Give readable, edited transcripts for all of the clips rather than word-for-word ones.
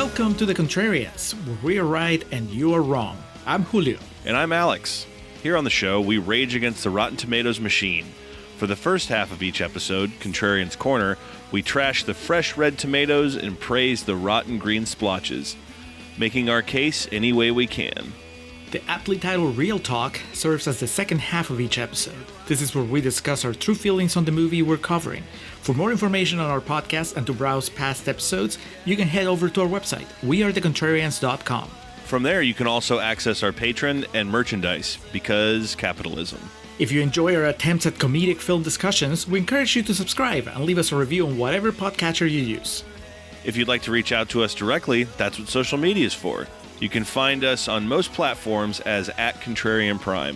Welcome to the Contrarians, where we are right and you are wrong. I'm Julio. And I'm Alex. Here on the show, we rage against the Rotten Tomatoes machine. For the first half of each episode, Contrarians Corner, we trash the fresh red tomatoes and praise the rotten green splotches, making our case any way we can. The aptly titled Real Talk serves as the second half of each episode. This is where we discuss our true feelings on the movie we're covering. For more information on our podcast and to browse past episodes, you can head over to our website, wearethecontrarians.com. From there, you can also access our Patreon and merchandise, because capitalism. If you enjoy our attempts at comedic film discussions, we encourage you to subscribe and leave us a review on whatever podcatcher you use. If you'd like to reach out to us directly, that's what social media is for. You can find us on most platforms as @ContrarianPrime.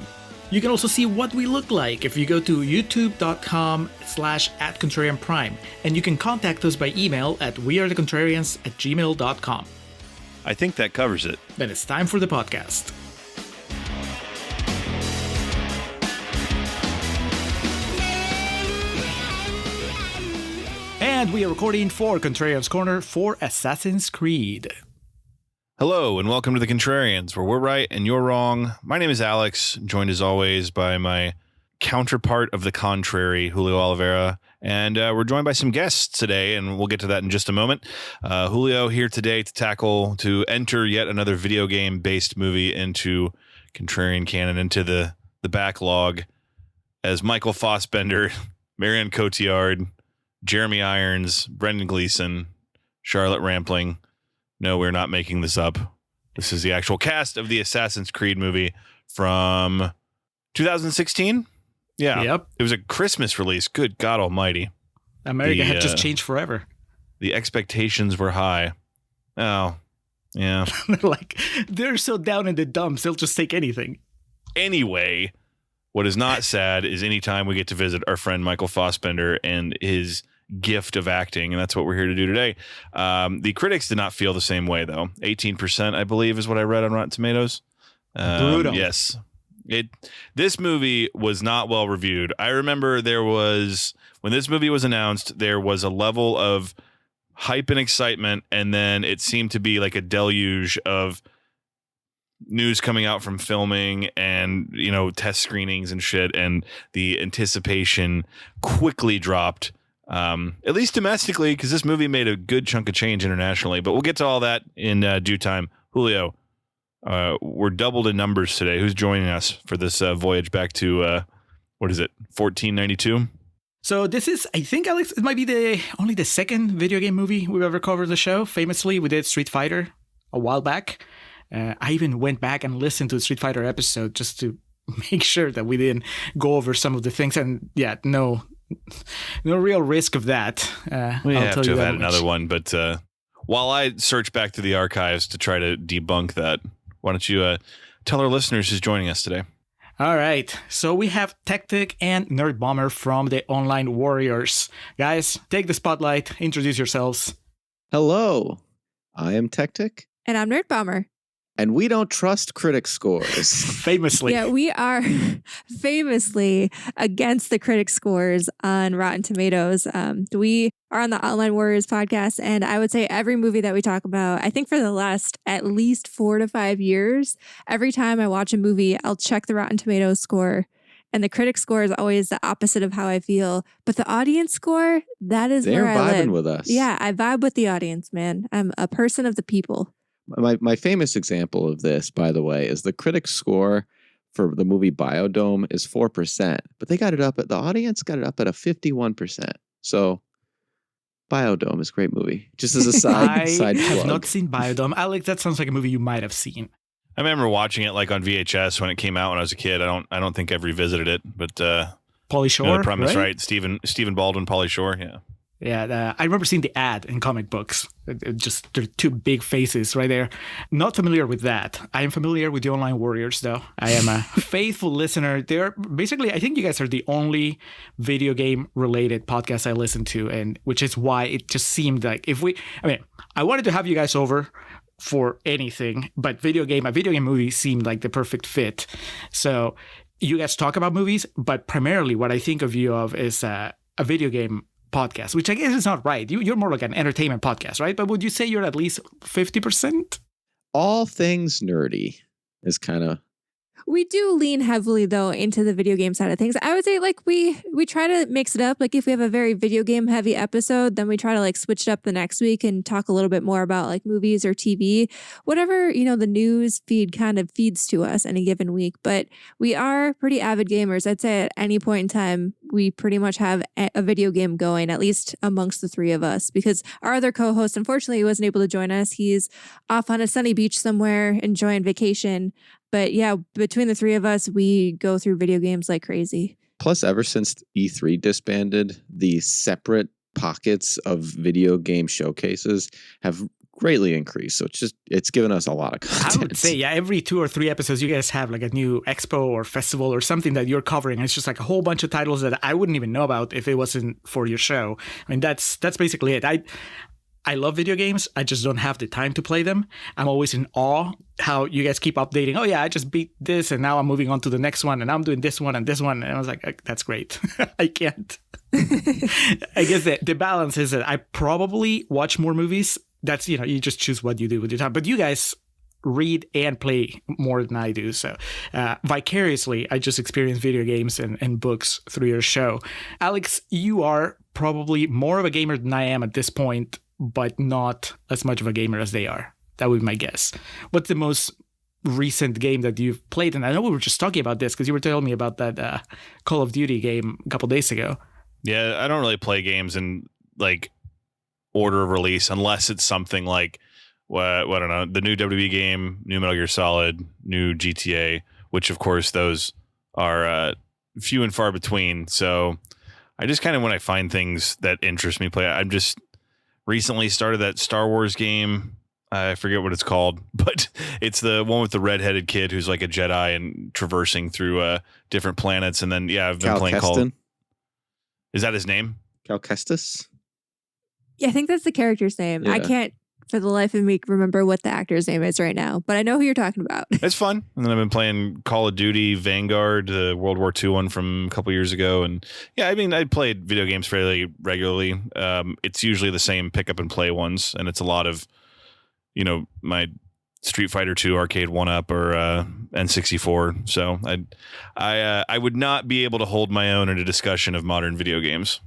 You can also see what we look like if you go to youtube.com/@ContrarianPrime, and you can contact us by email at wearethecontrarians@gmail.com. I think that covers it. Then it's time for the podcast. And we are recording for Contrarians Corner for Assassin's Creed. Hello, and welcome to the Contrarians, where we're right and you're wrong. My name is Alex, joined as always by my counterpart of the contrary, Julio Oliveira. And we're joined by some guests today, and we'll get to that in just a moment. Julio here today to enter yet another video game-based movie into Contrarian canon, into the backlog, as Michael Fassbender, Marion Cotillard, Jeremy Irons, Brendan Gleeson, Charlotte Rampling. No, we're not making this up. This is the actual cast of the Assassin's Creed movie from 2016. Yeah. Yep. It was a Christmas release. Good God almighty. America had just changed forever. The expectations were high. Oh, yeah. They're so down in the dumps, they'll just take anything. Anyway, what is not sad is anytime we get to visit our friend Michael Fassbender and his gift of acting, and that's what we're here to do today. The critics did not feel the same way, though. 18%, I believe, is what I read on Rotten Tomatoes. Brutal. Yes. This movie was not well reviewed. I remember when this movie was announced, there was a level of hype and excitement, and then it seemed to be like a deluge of news coming out from filming and, test screenings and shit, and the anticipation quickly dropped. At least domestically, because this movie made a good chunk of change internationally. But we'll get to all that in due time. Julio, we're doubled in numbers today. Who's joining us for this voyage back to, 1492? So this is, I think, Alex, it might be only the second video game movie we've ever covered the show. Famously, we did Street Fighter a while back. I even went back and listened to the Street Fighter episode just to make sure that we didn't go over some of the things. And yeah, no real risk of that. We have to have had another one, but while I search back through the archives to try to debunk that, why don't you tell our listeners who's joining us today? All right, so we have Techtic and Nerdbomber from the Online Warriors. Guys, take the spotlight, introduce yourselves. Hello, I am Techtic. And I'm Nerdbomber. And we don't trust critic scores. Famously. Yeah, we are famously against the critic scores on Rotten Tomatoes. We are on the Online Warriors podcast, and I would say every movie that we talk about, I think for the last at least 4 to 5 years, every time I watch a movie, I'll check the Rotten Tomatoes score. And the critic score is always the opposite of how I feel. But the audience score, that is where I live. They're vibing with us. Yeah, I vibe with the audience, man. I'm a person of the people. My famous example of this, by the way, is the critic score for the movie Biodome is 4%, but the audience got it up at a 51%. So Biodome is a great movie. Just as a side I have plug. not seen Biodome. Alex, that sounds like a movie you might have seen. I remember watching it like on VHS when it came out when I was a kid. I don't think I've revisited it, but Pauly Shore, the premise, right? Stephen Baldwin, Pauly Shore, yeah. Yeah, I remember seeing the ad in comic books. Just there are two big faces right there. Not familiar with that. I am familiar with the Online Warriors, though. I am a faithful listener. They're basically, I think you guys are the only video game related podcast I listen to, and which is why it just seemed like I wanted to have you guys over for anything, but a video game movie seemed like the perfect fit. So you guys talk about movies, but primarily what I think of you of is a video game podcast, which I guess is not right. You're more like an entertainment podcast, right? But would you say you're at least 50%? All things nerdy is kind of. We do lean heavily, though, into the video game side of things. I would say, like, we try to mix it up. Like, if we have a very video game heavy episode, then we try to, like, switch it up the next week and talk a little bit more about, like, movies or TV, whatever, the news feed kind of feeds to us any given week. But we are pretty avid gamers. I'd say at any point in time, we pretty much have a video game going, at least amongst the three of us, because our other co-host, unfortunately, wasn't able to join us. He's off on a sunny beach somewhere enjoying vacation. But yeah, between the three of us, we go through video games like crazy. Plus, ever since E3 disbanded, the separate pockets of video game showcases have greatly increased. So it's given us a lot of content. I would say, yeah, every 2 or 3 episodes, you guys have like a new expo or festival or something that you're covering. And it's just like a whole bunch of titles that I wouldn't even know about if it wasn't for your show. I mean, that's basically it. I love video games. I just don't have the time to play them. I'm always in awe how you guys keep updating. Oh yeah, I just beat this and now I'm moving on to the next one and I'm doing this one and this one. And I was like, that's great. I can't. I guess the balance is that I probably watch more movies. That's, you just choose what you do with your time. But you guys read and play more than I do. So vicariously, I just experience video games and books through your show. Alex, you are probably more of a gamer than I am at this point, but not as much of a gamer as they are. That would be my guess. What's the most recent game that you've played? And I know we were just talking about this because you were telling me about that Call of Duty game a couple days ago. Yeah, I don't really play games in like order of release unless it's something like, I don't know, the new WWE game, new Metal Gear Solid, new GTA, which of course those are few and far between. So I just kind of, when I find things that interest me, I'm just recently started that Star Wars game. I forget what it's called, but it's the one with the redheaded kid who's like a Jedi and traversing through different planets. And then, yeah, I've been playing Call. Is that his name? Cal Kestis? Yeah, I think that's the character's name. Yeah. I can't, for the life of me, remember what the actor's name is right now, but I know who you're talking about. It's fun. And then I've been playing Call of Duty Vanguard, the World War II one from a couple years ago. And yeah, I mean, I played video games fairly regularly. It's usually the same pick up and play ones. And it's a lot of, my Street Fighter 2 arcade 1-up or N64. So I would not be able to hold my own in a discussion of modern video games.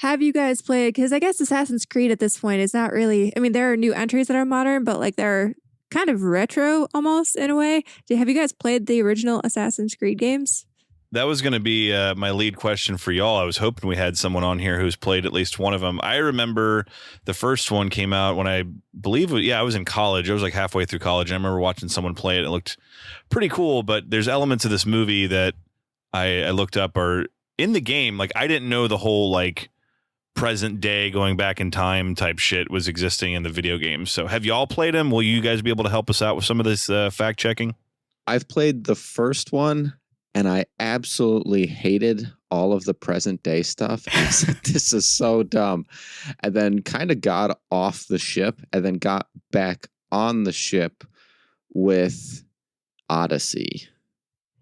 Have you guys played, because I guess Assassin's Creed at this point is not really, I mean, there are new entries that are modern, but like they're kind of retro almost in a way. Have you guys played the original Assassin's Creed games? That was going to be my lead question for y'all. I was hoping we had someone on here who's played at least one of them. I remember the first one came out when I believe, I was in college. I was like halfway through college. And I remember watching someone play it. It looked pretty cool, but there's elements of this movie that I looked up are in the game. Like I didn't know the whole like present day going back in time type shit was existing in the video games. So have y'all played them? Will you guys be able to help us out with some of this fact checking? I've played the first one and I absolutely hated all of the present day stuff. I said, this is so dumb. And then kind of got off the ship and then got back on the ship with Odyssey.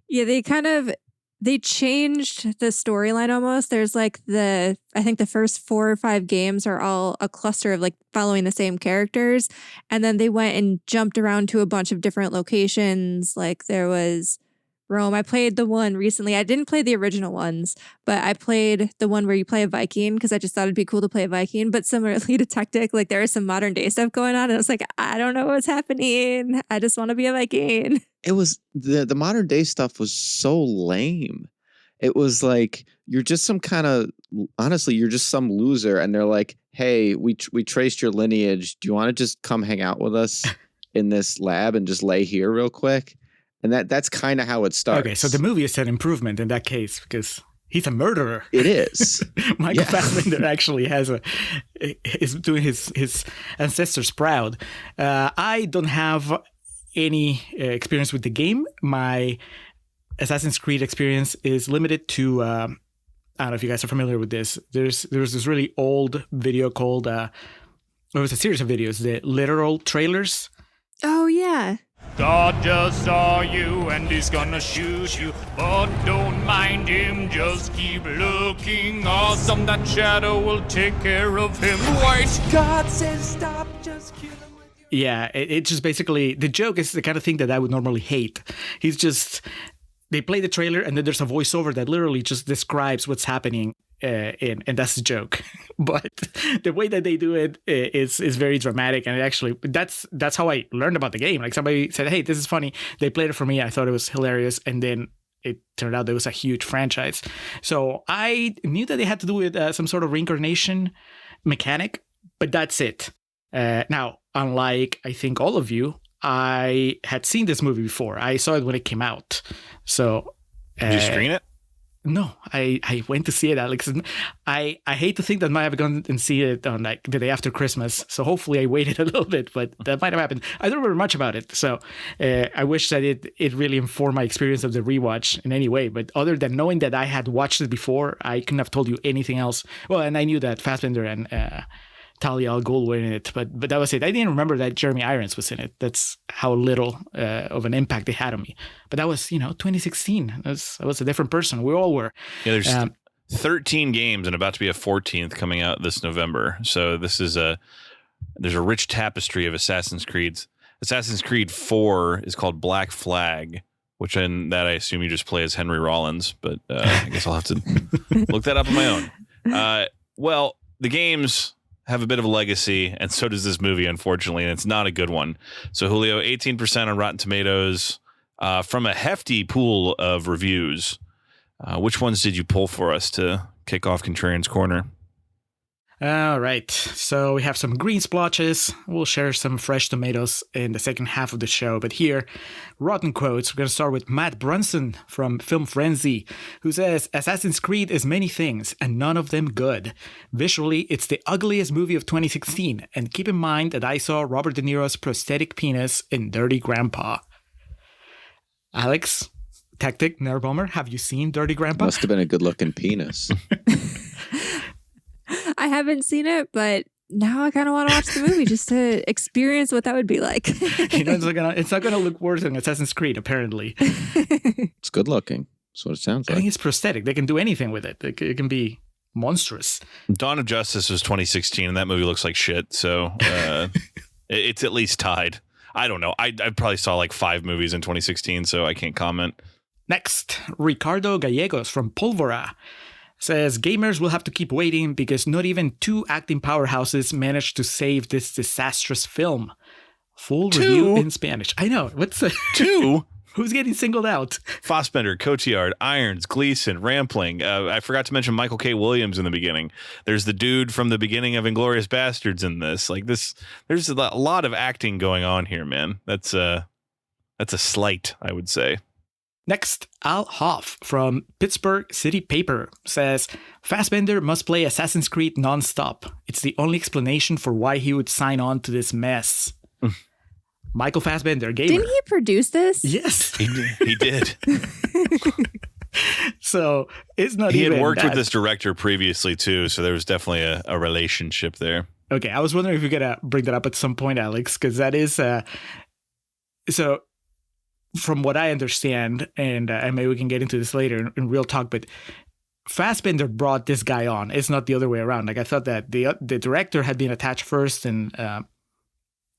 Yeah, they changed the storyline almost. There's like I think the first 4 or 5 games are all a cluster of like following the same characters. And then they went and jumped around to a bunch of different locations. Like there was Rome. I played the one recently. I didn't play the original ones, but I played the one where you play a Viking because I just thought it'd be cool to play a Viking. But similarly to Techtic, like there is some modern day stuff going on. And I was like, I don't know what's happening. I just want to be a Viking. It was the modern day stuff was so lame. It was like you're just some kind of, honestly, you're just some loser. And they're like, hey, we traced your lineage. Do you want to just come hang out with us in this lab and just lay here real quick? And that's kind of how it starts. Okay, so the movie is an improvement in that case because he's a murderer. It is. Michael Fassbender actually is doing his ancestors proud. I don't have any experience with the game. My Assassin's Creed experience is limited to I don't know if you guys are familiar with this. There's this really old video called it was a series of videos, the literal trailers. Oh yeah. God just saw you and he's gonna shoot you, but don't mind him, just keep looking awesome. That shadow will take care of him. Wait, God says stop, just kill him. Yeah, it just basically, the joke is the kind of thing that I would normally hate. He's just, they play the trailer and then there's a voiceover that literally just describes what's happening. And that's the joke. But the way that they do it is very dramatic, and actually that's how I learned about the game. Like, somebody said, hey, this is funny. They played it for me. I thought it was hilarious, and then it turned out there was a huge franchise. So I knew that they had to do with some sort of reincarnation mechanic, but that's it. Now, unlike I think all of you, I had seen this movie before. I saw it when it came out. So Did you screen it? No, I went to see it, Alex. I hate to think that I might have gone and see it on like the day after Christmas. So hopefully I waited a little bit, but that might have happened. I don't remember much about it. So I wish that it really informed my experience of the rewatch in any way. But other than knowing that I had watched it before, I couldn't have told you anything else. Well, and I knew that Fassbender and Talia al Ghul were in it, but that was it. I didn't remember that Jeremy Irons was in it. That's how little of an impact they had on me. But that was, 2016. I was a different person. We all were. Yeah, there's 13 games and about to be a 14th coming out this November. So this is there's a rich tapestry of Assassin's Creeds. Assassin's Creed 4 is called Black Flag, which in that I assume you just play as Henry Rollins, but I guess I'll have to look that up on my own. Well, the games have a bit of a legacy, and so does this movie, unfortunately, and it's not a good one. So, Julio, 18% on Rotten Tomatoes from a hefty pool of reviews. Which ones did you pull for us to kick off Contrarians Corner? All right. So we have some green splotches. We'll share some fresh tomatoes in the second half of the show. But here, rotten quotes. We're going to start with Matt Brunson from Film Frenzy, who says, Assassin's Creed is many things, and none of them good. Visually, it's the ugliest movie of 2016. And keep in mind that I saw Robert De Niro's prosthetic penis in Dirty Grandpa. Alex, Tactic, Nerdbomber, have you seen Dirty Grandpa? Must have been a good-looking penis. I haven't seen it, but now I kind of want to watch the movie just to experience what that would be like. It's not gonna look worse than Assassin's Creed, apparently. It's good looking. That's what it sounds I like. think it's prosthetic. They can do anything with it. It can be monstrous. Dawn of Justice was 2016, and that movie looks like shit. So it's at least tied. I don't know. I probably saw like 5 movies in 2016, so I can't comment. Next, Ricardo Gallegos from Pulvora says, gamers will have to keep waiting because not even 2 acting powerhouses managed to save this disastrous film. Full review in Spanish. I know. What's 2? Who's getting singled out? Fassbender, Cotillard, Irons, Gleason, Rampling. I forgot to mention Michael K. Williams in the beginning. There's the dude from the beginning of Inglourious Bastards in this. Like this, there's a lot of acting going on here, man. That's a slight, I would say. Next, Al Hoff from Pittsburgh City Paper says, Fassbender must play Assassin's Creed nonstop. It's the only explanation for why he would sign on to this mess. Michael Fassbender, gamer. Didn't he produce this? Yes. He did. So it's not he even had worked that. with this director previously, too, so there was definitely a relationship there. Okay, I was wondering if you're going to bring that up at some point, Alex, because that is... So... From what I understand, and maybe we can get into this later in real talk, but Fassbender brought this guy on. It's not the other way around. Like, I thought that the director had been attached first, and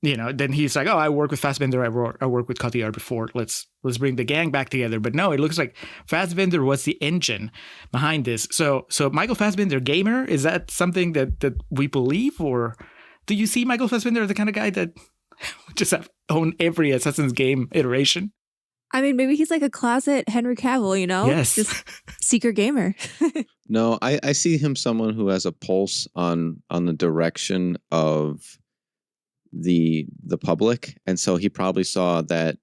then he's like, "Oh, I work with Fassbender. I worked with Cotillard before. Let's bring the gang back together." But no, it looks like Fassbender was the engine behind this. So Michael Fassbender, gamer, is that something that we believe, or do you see Michael Fassbender as the kind of guy that just own every Assassin's game iteration? I mean, maybe he's like a closet Henry Cavill, Yes. Just secret gamer. No, I see him someone who has a pulse on the direction of the public, and so he probably saw that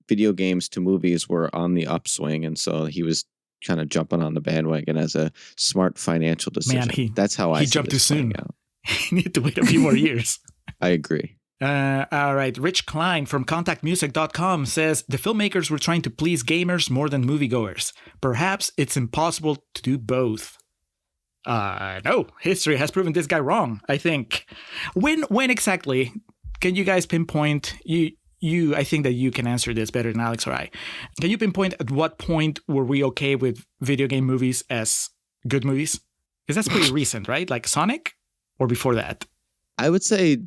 video games to movies were on the upswing, and so he was kind of jumping on the bandwagon as a smart financial decision. Man, that's how I he see jumped too this soon. playing out. He needed to wait a few more years. I agree. All right. Rich Klein from ContactMusic.com says, the filmmakers were trying to please gamers more than moviegoers. Perhaps it's impossible to do both. No, history has proven this guy wrong, I think. When exactly, can you guys pinpoint, you I think that you can answer this better than Alex or I. Can you pinpoint at what point were we okay with video game movies as good movies? Because that's pretty recent, right? Like Sonic or before that? I would say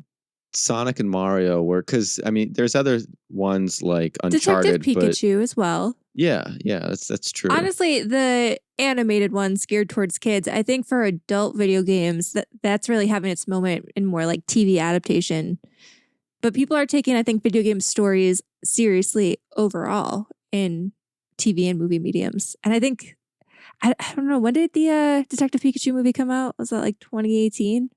Sonic and Mario were, because I mean, there's other ones like Uncharted, Detective Pikachu as well. Yeah, that's true. Honestly, the animated ones geared towards kids, I think for adult video games, that's really having its moment in more like TV adaptation. But people are taking, I think, video game stories seriously overall in TV and movie mediums. And I think, I don't know, when did the Detective Pikachu movie come out? Was that like 2018?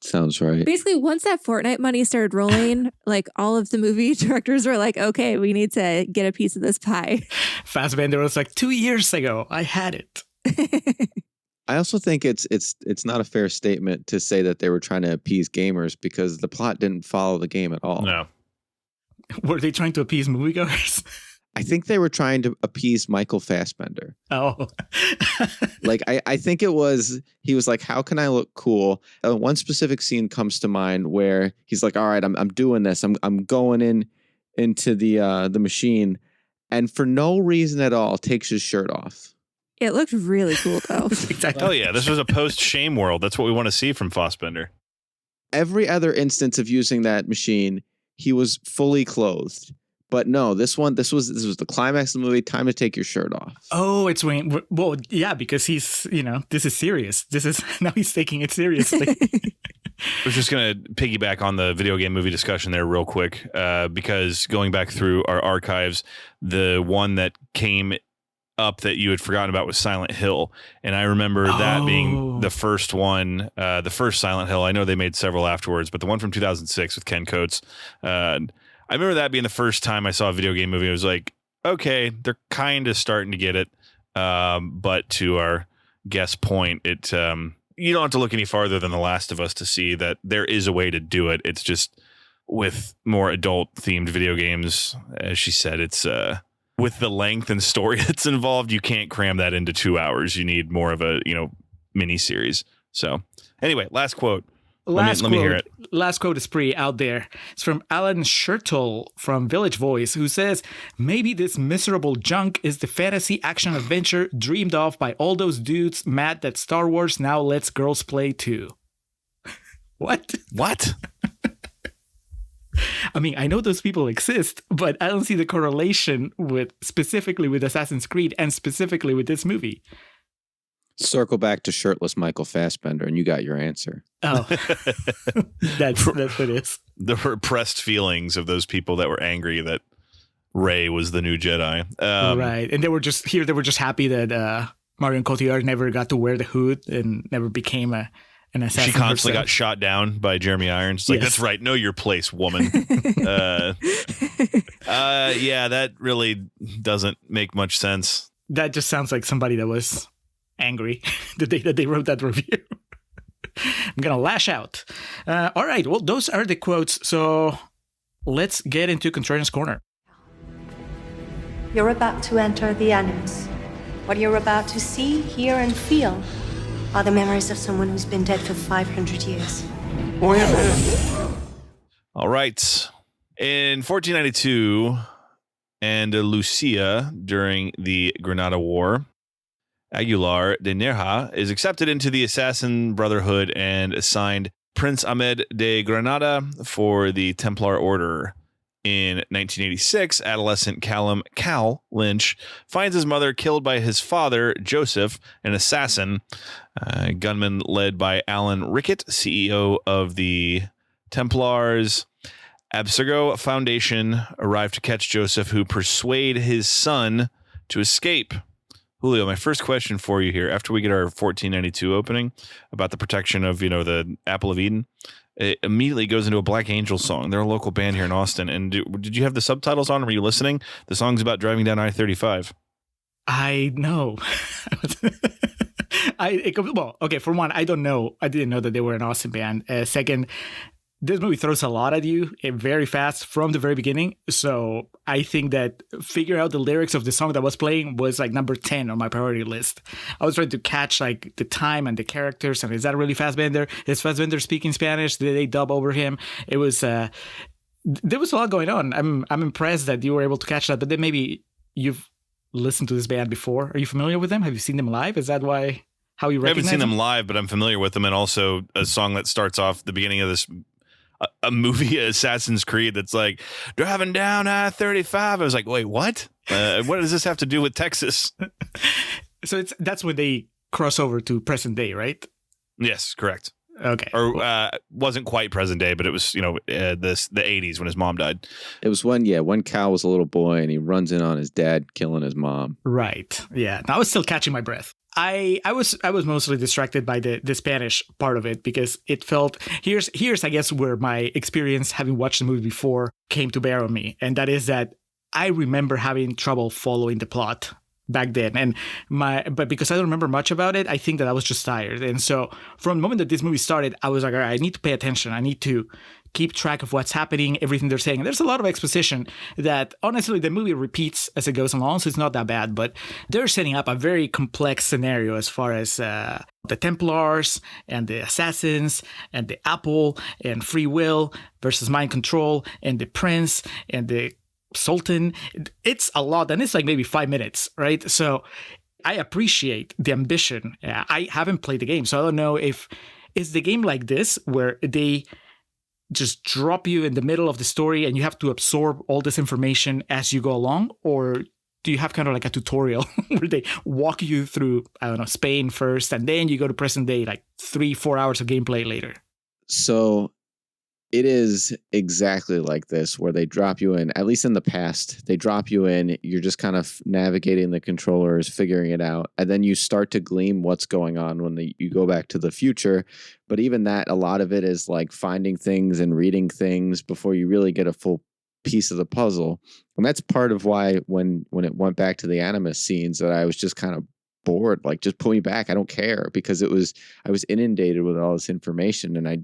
Sounds right. Basically, once that Fortnite money started rolling, like all of the movie directors were like, okay, we need to get a piece of this pie. Fassbender was like, 2 years ago, I had it. I also think it's not a fair statement to say that they were trying to appease gamers, because the plot didn't follow the game at all. No. Were they trying to appease moviegoers? I think they were trying to appease Michael Fassbender. Oh. Like, I think he was like, how can I look cool? One specific scene comes to mind where he's like, all right, I'm doing this. I'm going into the machine, and for no reason at all takes his shirt off. It looked really cool, though. Exactly. Oh, yeah. This was a post-shame world. That's what we want to see from Fassbender. Every other instance of using that machine, he was fully clothed. But no, this was the climax of the movie. Time to take your shirt off. Oh, it's when, well, yeah, because he's, this is serious. Now he's taking it seriously. I was just going to piggyback on the video game movie discussion there real quick, because going back through our archives, the one that came up that you had forgotten about was Silent Hill. And I remember that being the first one, the first Silent Hill. I know they made several afterwards, but the one from 2006 with Ken Coates, I remember that being the first time I saw a video game movie. I was like, okay, they're kind of starting to get it. But to our guest point, you don't have to look any farther than The Last of Us to see that there is a way to do it. It's just with more adult themed video games, as she said, it's with the length and story that's involved, you can't cram that into 2 hours. You need more of a, mini series. So anyway, last quote. Let me hear it. Last quote is pretty out there. It's from Alan Shirtle from Village Voice, who says, maybe this miserable junk is the fantasy action adventure dreamed of by all those dudes mad that Star Wars now lets girls play too. What? I mean, I know those people exist, but I don't see the correlation specifically with Assassin's Creed and specifically with this movie. Circle back to shirtless Michael Fassbender, and you got your answer. Oh, that's what it is. The repressed feelings of those people that were angry that Rey was the new Jedi. Right. And they were just happy that Marion Cotillard never got to wear the hood and never became an assassin. She constantly herself. got shot down by Jeremy Irons. It's like, that's right. Know your place, woman. Yeah, that really doesn't make much sense. That just sounds like somebody that was angry the day that they wrote that review. I'm gonna lash out. All right, well, those are the quotes, so let's get into Contrarians Corner. You're about to enter the Animus. What you're about to see, hear, and feel are the memories of someone who's been dead for 500 years. All right. In 1492, Andalusia, during the Granada War, Aguilar de Nerja is accepted into the Assassin Brotherhood and assigned Prince Ahmed de Granada for the Templar Order. In 1986, adolescent Cal Lynch finds his mother killed by his father, Joseph, an assassin. A gunman led by Alan Rickett, CEO of the Templars Abstergo Foundation, arrived to catch Joseph, who persuade his son to escape. Julio, my first question for you here, after we get our 1492 opening about the protection of, the Apple of Eden, it immediately goes into a Black Angel song. They're a local band here in Austin. And did you have the subtitles on? Were you listening? The song's about driving down I-35. I know. Well, okay, for one, I don't know. I didn't know that they were an Austin band. Second, this movie throws a lot at you very fast from the very beginning. So I think that figure out the lyrics of the song that was playing was like number 10 on my priority list. I was trying to catch like the time and the characters. And is that really Fassbender? Is Fassbender speaking Spanish? Did they dub over him? It was There was a lot going on. I'm impressed that you were able to catch that. But then maybe you've listened to this band before. Are you familiar with them? Have you seen them live? Is that how you recognize I haven't seen them live, but I'm familiar with them. And also a song that starts off the beginning of this a movie, Assassin's Creed, that's like driving down I-35. I was like, wait, what? What does this have to do with Texas? So that's when they cross over to present day, right? Yes, correct. Okay. Or wasn't quite present day, but it was, the 80s when his mom died. It was when Cal was a little boy and he runs in on his dad killing his mom. Right. Yeah. I was still catching my breath. I was mostly distracted by the Spanish part of it because it felt here's I guess where my experience having watched the movie before came to bear on me, and that is that I remember having trouble following the plot back then, but because I don't remember much about it, I think that I was just tired. And so from the moment that this movie started, I was like, all right, I need to pay attention. I need to keep track of what's happening, everything they're saying. And there's a lot of exposition that honestly the movie repeats as it goes along, so it's not that bad, but they're setting up a very complex scenario as far as the Templars and the assassins and the apple and free will versus mind control and the prince and the Sultan. It's a lot, and it's like maybe 5 minutes, right? So I appreciate the ambition. I haven't played the game, so I don't know if it's the game like this where they just drop you in the middle of the story and you have to absorb all this information as you go along, or do you have kind of like a tutorial where they walk you through, I don't know, Spain first, and then you go to present day, like 3-4 hours of gameplay later? So it is exactly like this, where they drop you in, at least in the past, they drop you in, you're just kind of navigating the controllers, figuring it out, and then you start to glean what's going on when you go back to the future. But even that, a lot of it is like finding things and reading things before you really get a full piece of the puzzle. And that's part of why when it went back to the Animus scenes that I was just kind of bored, like just pull me back. I don't care, because I was inundated with all this information and I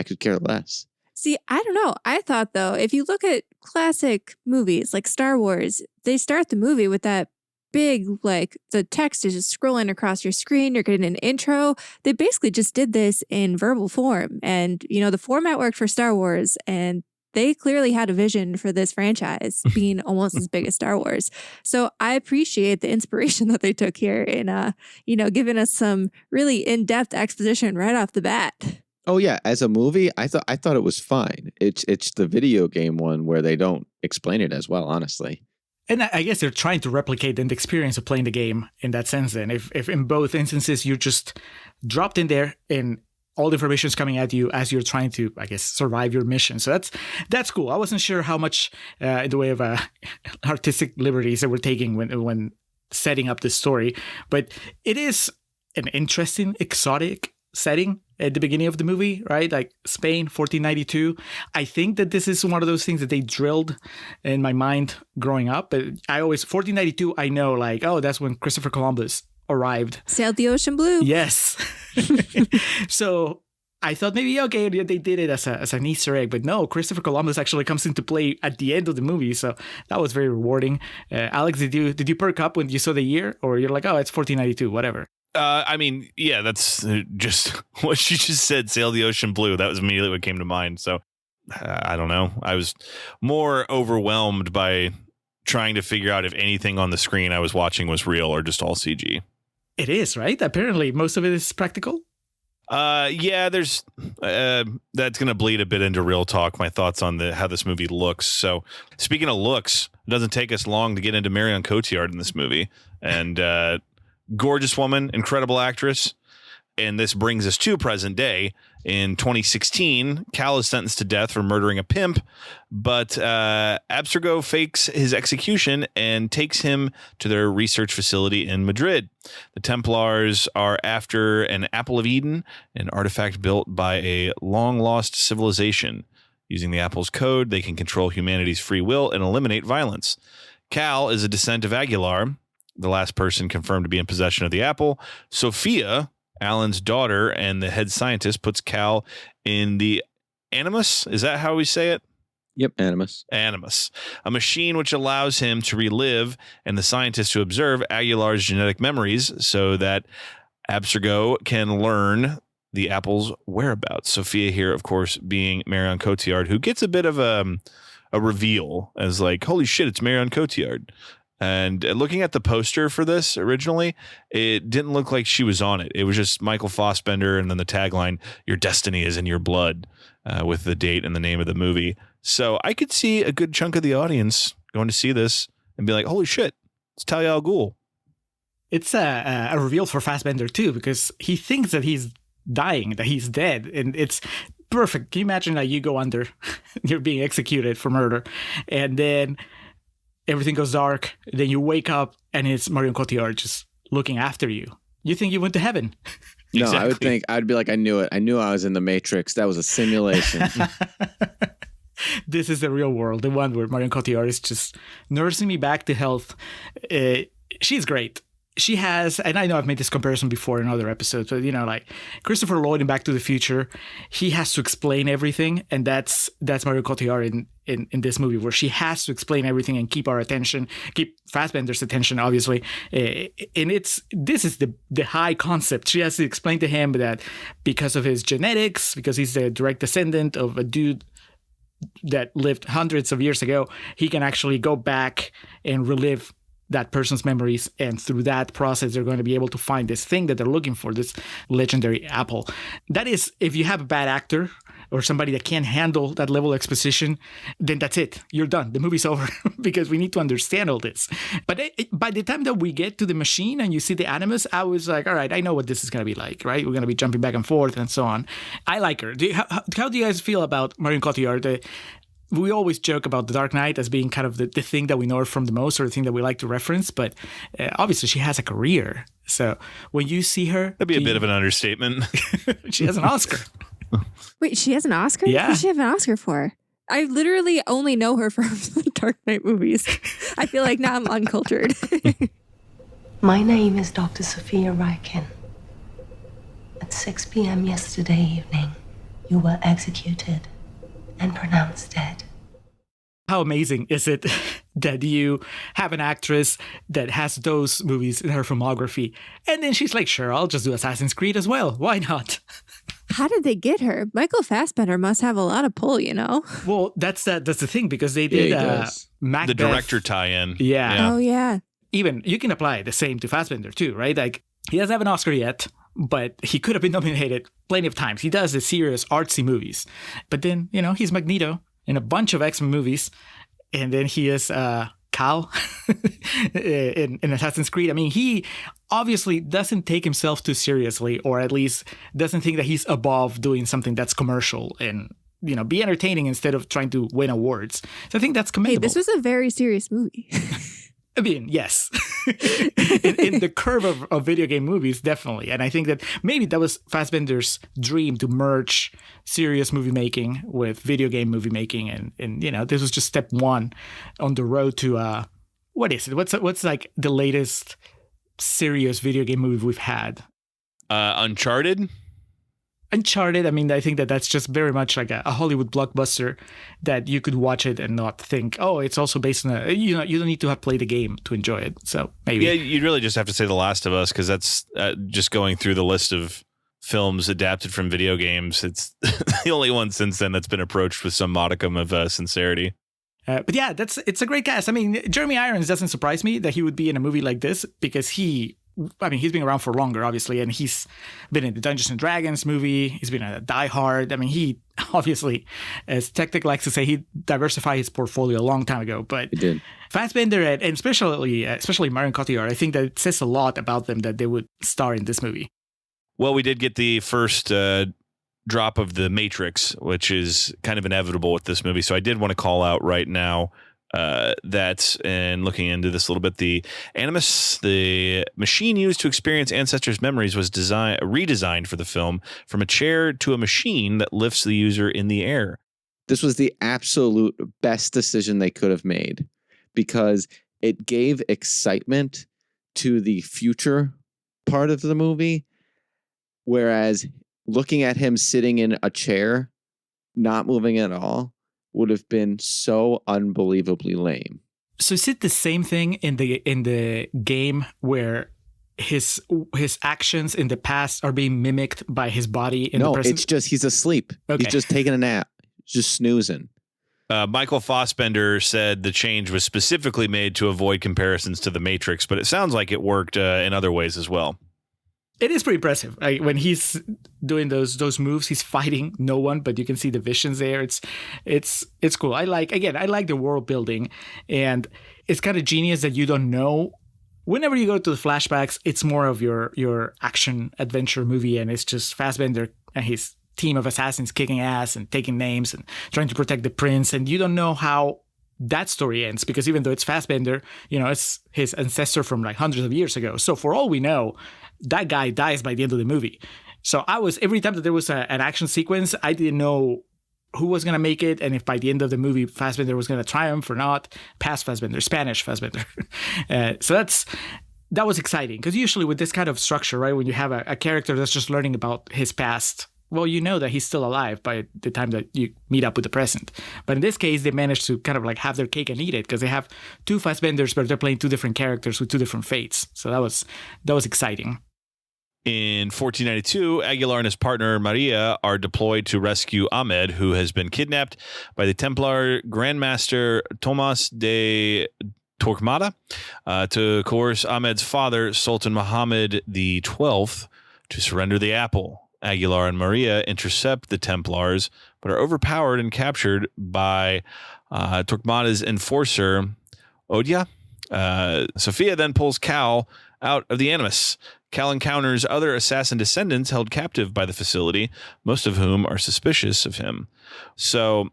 could care less. See, I don't know. I thought, though, if you look at classic movies like Star Wars, they start the movie with that big, like, the text is just scrolling across your screen. You're getting an intro. They basically just did this in verbal form. And, the format worked for Star Wars, and they clearly had a vision for this franchise being almost as big as Star Wars. So I appreciate the inspiration that they took here in, giving us some really in-depth exposition right off the bat. Oh yeah, as a movie, I thought it was fine. It's the video game one where they don't explain it as well, honestly. And I guess they're trying to replicate the experience of playing the game in that sense. Then, if in both instances you're just dropped in there and all the information is coming at you as you're trying to, I guess, survive your mission. So that's cool. I wasn't sure how much in the way of artistic liberties that we're taking when setting up this story, but it is an interesting, exotic setting at the beginning of the movie, right? Like Spain, 1492. I think that this is one of those things that they drilled in my mind growing up. But 1492, I know, like, oh, that's when Christopher Columbus arrived. Sailed the ocean blue. Yes. So I thought maybe, okay, they did it as an Easter egg, but no, Christopher Columbus actually comes into play at the end of the movie. So that was very rewarding. Alex, did you perk up when you saw the year, or you're like, oh, it's 1492, whatever? I mean, yeah, that's just what she just said. Sail the ocean blue. That was immediately what came to mind. So I don't know. I was more overwhelmed by trying to figure out if anything on the screen I was watching was real or just all CG. It is, right? Apparently, most of it is practical. Yeah, there's that's going to bleed a bit into real talk, my thoughts on how this movie looks. So speaking of looks, it doesn't take us long to get into Marion Cotillard in this movie. And gorgeous woman, incredible actress. And this brings us to present day. In 2016, Cal is sentenced to death for murdering a pimp, but Abstergo fakes his execution and takes him to their research facility in Madrid. The Templars are after an Apple of Eden, an artifact built by a long-lost civilization. Using the Apple's code, they can control humanity's free will and eliminate violence. Cal is a descendant of Aguilar, the last person confirmed to be in possession of the apple. Sophia, Alan's daughter and the head scientist, puts Cal in the Animus. Is that how we say it? Yep, Animus. Animus, a machine which allows him to relive and the scientist to observe Aguilar's genetic memories so that Abstergo can learn the apple's whereabouts. Sophia here, of course, being Marion Cotillard, who gets a bit of a reveal as like, holy shit, it's Marion Cotillard. And looking at the poster for this originally, it didn't look like she was on it. It was just Michael Fassbender and then the tagline, "Your destiny is in your blood," with the date and the name of the movie. So I could see a good chunk of the audience going to see this and be like, holy shit, it's Talia al Ghul. It's a reveal for Fassbender too, because he thinks that he's dying, that he's dead, and it's perfect. Can you imagine that you go under, you're being executed for murder, and then everything goes dark, then you wake up and it's Marion Cotillard just looking after you. You think you went to heaven. No, Exactly. I'd be like, I knew it. I knew I was in the Matrix. That was a simulation. This is the real world, the one where Marion Cotillard is just nursing me back to health. She's great. She has, and I know I've made this comparison before in other episodes, but like Christopher Lloyd in Back to the Future, he has to explain everything, and that's Marion Cotillard in this movie, where she has to explain everything and keep our attention, keep Fassbender's attention, obviously. And this is the high concept. She has to explain to him that because of his genetics, because he's the direct descendant of a dude that lived hundreds of years ago, he can actually go back and relive that person's memories, and through that process they're going to be able to find this thing that they're looking for, this legendary apple. That is, if you have a bad actor or somebody that can't handle that level of exposition, then that's it, you're done, the movie's over, because we need to understand all this. But by the time that we get to the machine and you see the animus, I was like, all right, I know what this is going to be like, right? We're going to be jumping back and forth and so on. I like her. How do you guys feel about Marion Cotillard? We always joke about The Dark Knight as being kind of the thing that we know her from the most, or the thing that we like to reference, but obviously she has a career. So when you see her... That'd be a bit of an understatement. She has an Oscar. Wait, she has an Oscar? Yeah. What does she have an Oscar for? I literally only know her from the Dark Knight movies. I feel like now I'm uncultured. My name is Dr. Sophia Ryken. At 6 p.m. yesterday evening, you were executed and pronounced dead. How amazing is it that you have an actress that has those movies in her filmography, and then she's like, sure, I'll just do Assassin's Creed as well. Why not? How did they get her? Michael Fassbender must have a lot of pull, Well, that's the thing, because they Yeah, did he does. Macbeth. The director tie-in. Yeah. Oh, yeah. Even you can apply the same to Fassbender too, right? Like, he doesn't have an Oscar yet, but he could have been nominated plenty of times. He does the serious artsy movies, but then he's Magneto in a bunch of X-Men movies, and then he is Cal in Assassin's Creed. I mean, he obviously doesn't take himself too seriously, or at least doesn't think that he's above doing something that's commercial and be entertaining instead of trying to win awards. So I think that's Hey, commendable. this was a very serious movie. I mean, yes. in the curve of video game movies, definitely. And I think that maybe that was Fassbender's dream, to merge serious movie making with video game movie making. And this was just step one on the road to, what is it? What's like the latest serious video game movie we've had? Uncharted. I mean, I think that's just very much like a Hollywood blockbuster that you could watch it and not think, oh, it's also based on you don't need to have played the game to enjoy it. So maybe. Yeah, you'd really just have to say The Last of Us, because that's just going through the list of films adapted from video games. It's the only one since then that's been approached with some modicum of sincerity. But yeah, it's a great cast. I mean, Jeremy Irons doesn't surprise me that he would be in a movie like this, because he's been around for longer, obviously, and he's been in the Dungeons and Dragons movie. He's been in a Die Hard. I mean, he obviously, as Techtic likes to say, he diversified his portfolio a long time ago. But He did. Fassbender and especially Marion Cotillard, I think that it says a lot about them that they would star in this movie. Well, we did get the first drop of the Matrix, which is kind of inevitable with this movie. So I did want to call out right now that, and looking into this a little bit, the Animus, the machine used to experience ancestors' memories, was redesigned for the film from a chair to a machine that lifts the user in the air. This was the absolute best decision they could have made, because it gave excitement to the future part of the movie. Whereas looking at him sitting in a chair, not moving at all, would have been so unbelievably lame. So is it the same thing in the game where his actions in the past are being mimicked by his body in the No, present? it's just he's asleep. Okay. He's just taking a nap, just snoozing. Michael Fassbender said the change was specifically made to avoid comparisons to The Matrix, but it sounds like it worked in other ways as well. It is pretty impressive. Like, when he's doing those moves, he's fighting no one, but you can see the visions there. It's cool. I like the world building, and it's kind of genius that you don't know. Whenever you go to the flashbacks, it's more of your action adventure movie, and it's just Fassbender and his team of assassins kicking ass and taking names and trying to protect the prince, and you don't know how that story ends, because even though it's Fassbender, it's his ancestor from like hundreds of years ago. So for all we know, that guy dies by the end of the movie. So every time that there was an action sequence, I didn't know who was going to make it, and if by the end of the movie Fassbender was going to triumph or not. Past Fassbender, Spanish Fassbender. So that was exciting, because usually with this kind of structure, right, when you have a character that's just learning about his past, well, you know that he's still alive by the time that you meet up with the present. But in this case, they managed to kind of like have their cake and eat it, because they have two Fassbenders, but they're playing two different characters with two different fates. So that was exciting. In 1492, Aguilar and his partner Maria are deployed to rescue Ahmed, who has been kidnapped by the Templar Grandmaster Tomas de Torquemada, to coerce Ahmed's father, Sultan Muhammad XII, to surrender the apple. Aguilar and Maria intercept the Templars, but are overpowered and captured by Torquemada's enforcer, Odia. Sophia then pulls Cal out of the Animus. Cal encounters other assassin descendants held captive by the facility, most of whom are suspicious of him. So,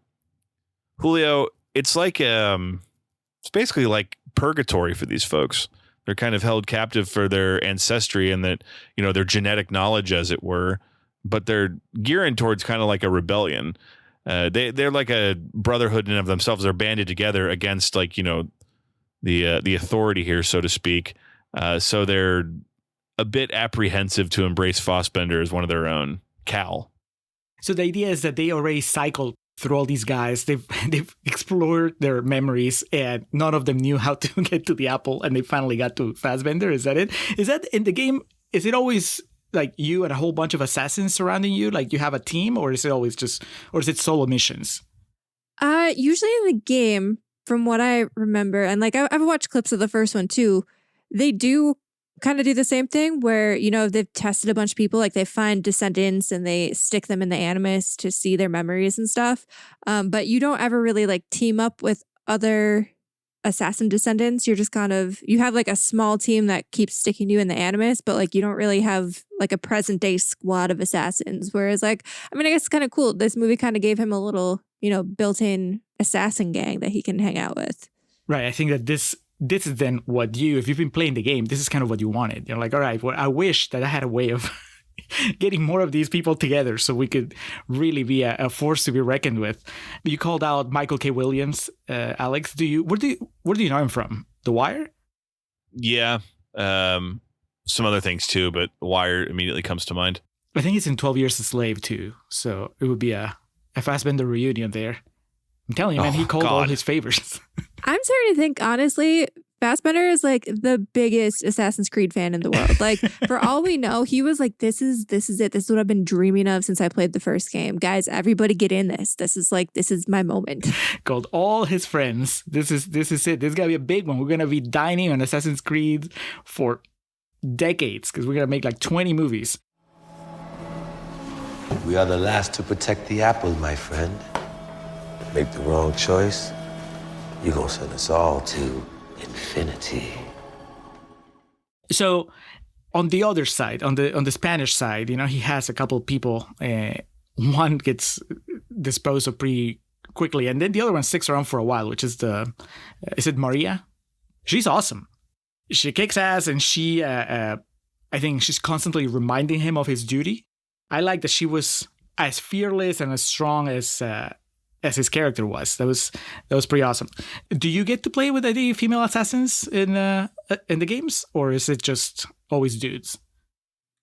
Julio, it's like it's basically like purgatory for these folks. They're kind of held captive for their ancestry and that, their genetic knowledge, as it were, but they're gearing towards kind of like a rebellion. They're like a brotherhood in of themselves. They're banded together against the authority here, so to speak. So they're a bit apprehensive to embrace Fassbender as one of their own. Cal. So the idea is that they already cycled through all these guys. They've explored their memories, and none of them knew how to get to the apple, and they finally got to Fassbender. Is that it? Is that in the game? Is it always like you and a whole bunch of assassins surrounding you? Like you have a team, or is it solo missions? Usually in the game, from what I remember, and like I've watched clips of the first one too, they do kind of do the same thing where, they've tested a bunch of people, like they find descendants and they stick them in the Animus to see their memories and stuff. But you don't ever really like team up with other assassin descendants. You're just you have like a small team that keeps sticking you in the Animus, but like you don't really have like a present day squad of assassins. Whereas I guess it's kind of cool. This movie kind of gave him a little, built-in assassin gang that he can hang out with. Right. I think that this is then what if you've been playing the game, this is kind of what you wanted. You're like, all right, well, I wish that I had a way of getting more of these people together so we could really be a force to be reckoned with. You called out Michael K. Williams, Alex. Where do you know him from? The Wire? Yeah. Some other things too, but The Wire immediately comes to mind. I think it's in 12 Years a Slave too. So it would be a Fassbender reunion there. I'm telling you, man, he called all his favors. I'm starting to think, honestly, Fassbender is like the biggest Assassin's Creed fan in the world. Like, for all we know, he was like, this is it. This is what I've been dreaming of since I played the first game. Guys, everybody get in this. This is my moment. Called all his friends. This is it. This is going to be a big one. We're going to be dining on Assassin's Creed for decades, because we're going to make like 20 movies. We are the last to protect the apple, my friend. Make the wrong choice, you're gonna send us all to infinity. So on the other side, on the Spanish side, he has a couple of people. One gets disposed of pretty quickly, and then the other one sticks around for a while, which is is it Maria? She's awesome. She kicks ass, and she, I think she's constantly reminding him of his duty. I like that she was as fearless and as strong as his character was. That was pretty awesome. Do you get to play with any female assassins in the games, or is it just always dudes?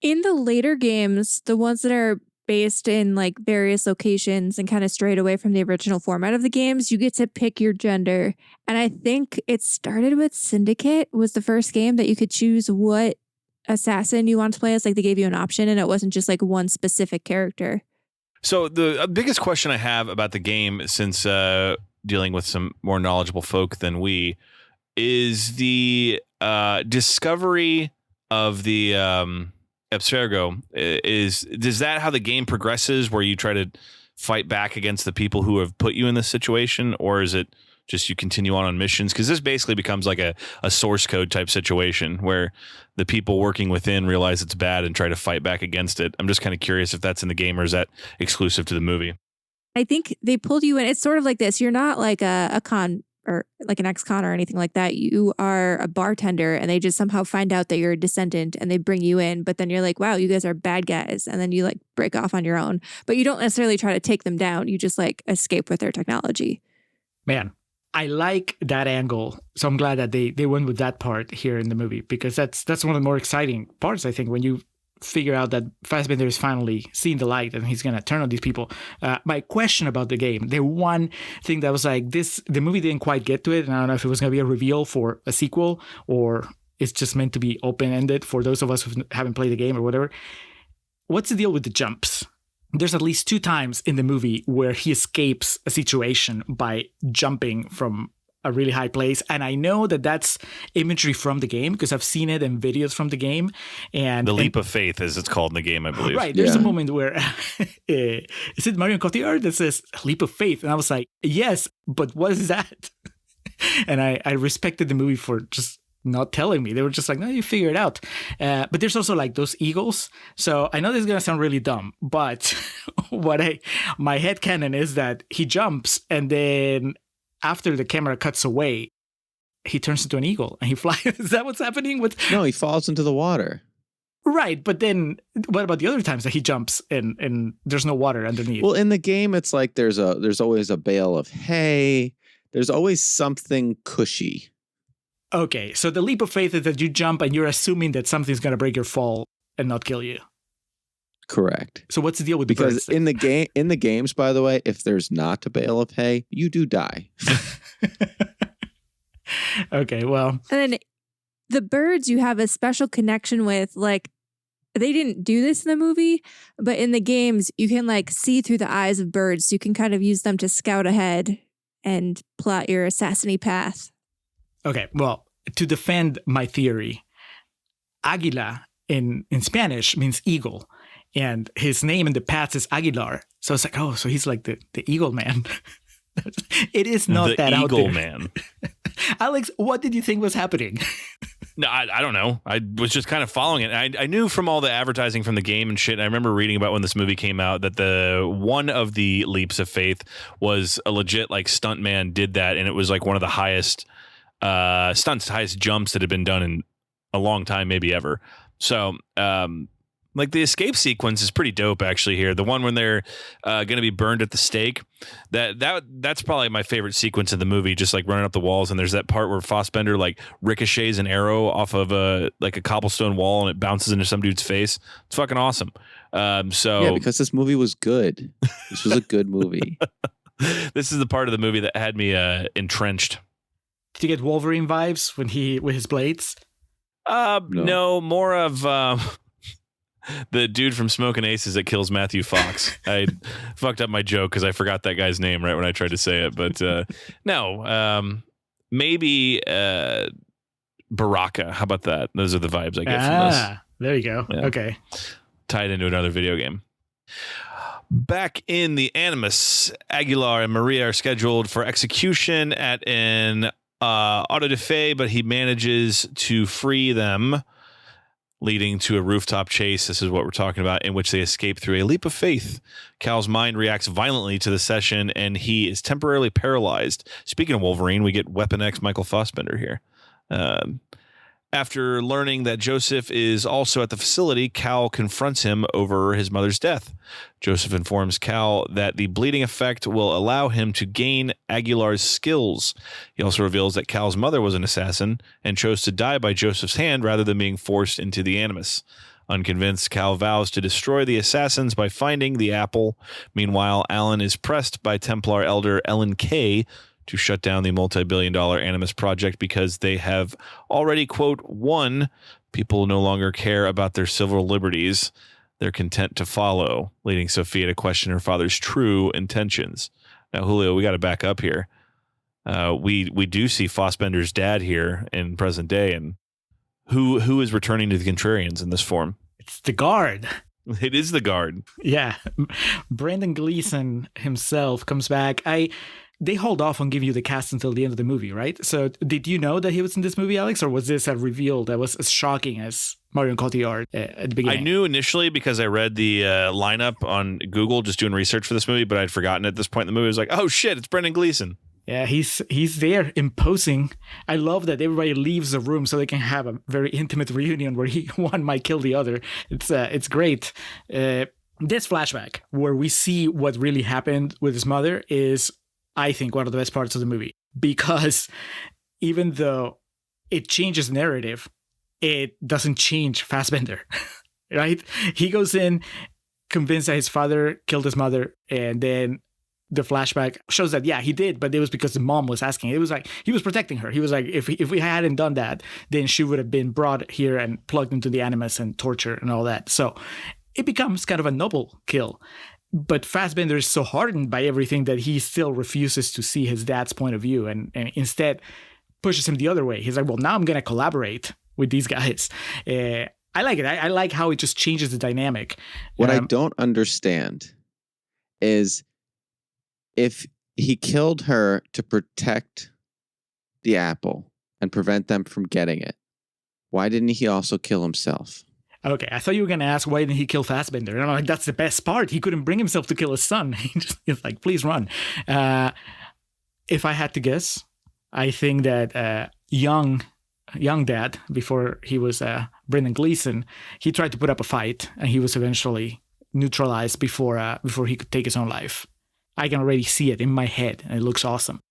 In the later games, the ones that are based in like various locations and kind of strayed away from the original format of the games, you get to pick your gender. And I think it started with Syndicate was the first game that you could choose what assassin you want to play as? Like they gave you an option and it wasn't just like one specific character. So the biggest question I have about the game, since dealing with some more knowledgeable folk than we, is the discovery of the Abstergo. Is that how the game progresses, where you try to fight back against the people who have put you in this situation, or is it just you continue on missions? Because this basically becomes like a source code type situation where the people working within realize it's bad and try to fight back against it. I'm just kind of curious if that's in the game or is that exclusive to the movie? I think they pulled you in. It's sort of like this. You're not like a con or like an ex-con or anything like that. You are a bartender and they just somehow find out that you're a descendant and they bring you in. But then you're like, wow, you guys are bad guys. And then you like break off on your own. But you don't necessarily try to take them down. You just like escape with their technology. Man, I like that angle. So I'm glad that they went with that part here in the movie, because that's one of the more exciting parts, I think, when you figure out that Fassbender is finally seeing the light and he's going to turn on these people. My question about the game, the one thing that was like this, the movie didn't quite get to it. And I don't know if it was going to be a reveal for a sequel or it's just meant to be open-ended for those of us who haven't played the game or whatever. What's the deal with the jumps? There's at least 2 times in the movie where he escapes a situation by jumping from a really high place. And I know that that's imagery from the game because I've seen it in videos from the game. And the leap of faith, as it's called in the game, I believe. Right. There's a moment where, is it Marion Cotillard that says leap of faith? And I was like, yes, but what is that? And I respected the movie for just not telling me. They were just like, no, you figure it out. But there's also like those eagles. So I know this is going to sound really dumb, but my headcanon is that he jumps and then after the camera cuts away, he turns into an eagle and he flies. Is that what's happening with? No, he falls into the water. Right. But then what about the other times that he jumps and there's no water underneath? Well, in the game, it's like there's always a bale of hay. There's always something cushy. Okay. So the leap of faith is that you jump and you're assuming that something's going to break your fall and not kill you. Correct. So what's the deal with because the birds? in the games, by the way, if there's not a bale of hay, you do die. Okay, well. And then the birds you have a special connection with, like they didn't do this in the movie, but in the games you can like see through the eyes of birds. So you can kind of use them to scout ahead and plot your assassin-y path. Okay, well, to defend my theory, águila in Spanish means eagle. And his name in the past is Aguilar. So it's like, oh, so he's like the Eagle Man. It is not that out there. The Eagle Man. Alex, what did you think was happening? No, I don't know. I was just kind of following it. I knew from all the advertising from the game and shit. And I remember reading about when this movie came out that one of the leaps of faith was a legit like stuntman did that. And it was like one of the highest highest jumps that had been done in a long time, maybe ever. So, like the escape sequence is pretty dope actually here. The one when they're going to be burned at the stake, that's probably my favorite sequence in the movie, just like running up the walls. And there's that part where Fassbender like ricochets an arrow off of a cobblestone wall and it bounces into some dude's face. It's fucking awesome. So yeah, because this movie was good. This was a good movie. This is the part of the movie that had me entrenched. Did you get Wolverine vibes with his blades? No, more of the dude from Smoking Aces that kills Matthew Fox. I fucked up my joke because I forgot that guy's name right when I tried to say it. But no, maybe Baraka. How about that? Those are the vibes I get from this. There you go. Yeah. Okay. Tied into another video game. Back in the Animus, Aguilar and Maria are scheduled for execution at an auto da fe, but he manages to free them, leading to a rooftop chase. This is what we're talking about, in which they escape through a leap of faith. Cal's mind reacts violently to the session, and he is temporarily paralyzed. Speaking of Wolverine, we get Weapon X Michael Fassbender here. After learning that Joseph is also at the facility, Cal confronts him over his mother's death. Joseph informs Cal that the bleeding effect will allow him to gain Aguilar's skills. He also reveals that Cal's mother was an assassin and chose to die by Joseph's hand rather than being forced into the Animus. Unconvinced, Cal vows to destroy the assassins by finding the apple. Meanwhile, Alan is pressed by Templar elder Ellen Kay to shut down the multi-billion-dollar Animus project because they have already, quote, won. People no longer care about their civil liberties. They're content to follow, leading Sophia to question her father's true intentions. Now, Julio, we got to back up here. We do see Fassbender's dad here in present day, and who is returning to the Contrarians in this form? It's the guard. It is the guard. Yeah. Brendan Gleeson himself comes back. They hold off on giving you the cast until the end of the movie, right? So did you know that he was in this movie, Alex, or was this a reveal that was as shocking as Marion Cotillard at the beginning? I knew initially because I read the lineup on Google just doing research for this movie, but I'd forgotten at this point in the movie. I was like, oh shit, it's Brendan Gleeson. Yeah, he's there imposing. I love that everybody leaves the room so they can have a very intimate reunion where one might kill the other. It's great. This flashback where we see what really happened with his mother is, I think, one of the best parts of the movie, because even though it changes narrative, it doesn't change Fassbender, right? He goes in convinced that his father killed his mother, and then the flashback shows that, yeah, he did, but it was because the mom was asking. It was like he was protecting her. He was like, if we hadn't done that, then she would have been brought here and plugged into the Animus and tortured and all that. So it becomes kind of a noble kill. But Fassbender is so hardened by everything that he still refuses to see his dad's point of view and instead pushes him the other way. He's like, well, now I'm going to collaborate with these guys. I like it. I like how it just changes the dynamic. What I don't understand is if he killed her to protect the apple and prevent them from getting it, why didn't he also kill himself? Okay, I thought you were going to ask why didn't he kill Fassbender. And I'm like, that's the best part. He couldn't bring himself to kill his son. He's like, please run. If I had to guess, I think that young dad, before he was Brendan Gleeson, he tried to put up a fight, and he was eventually neutralized before he could take his own life. I can already see it in my head, and it looks awesome.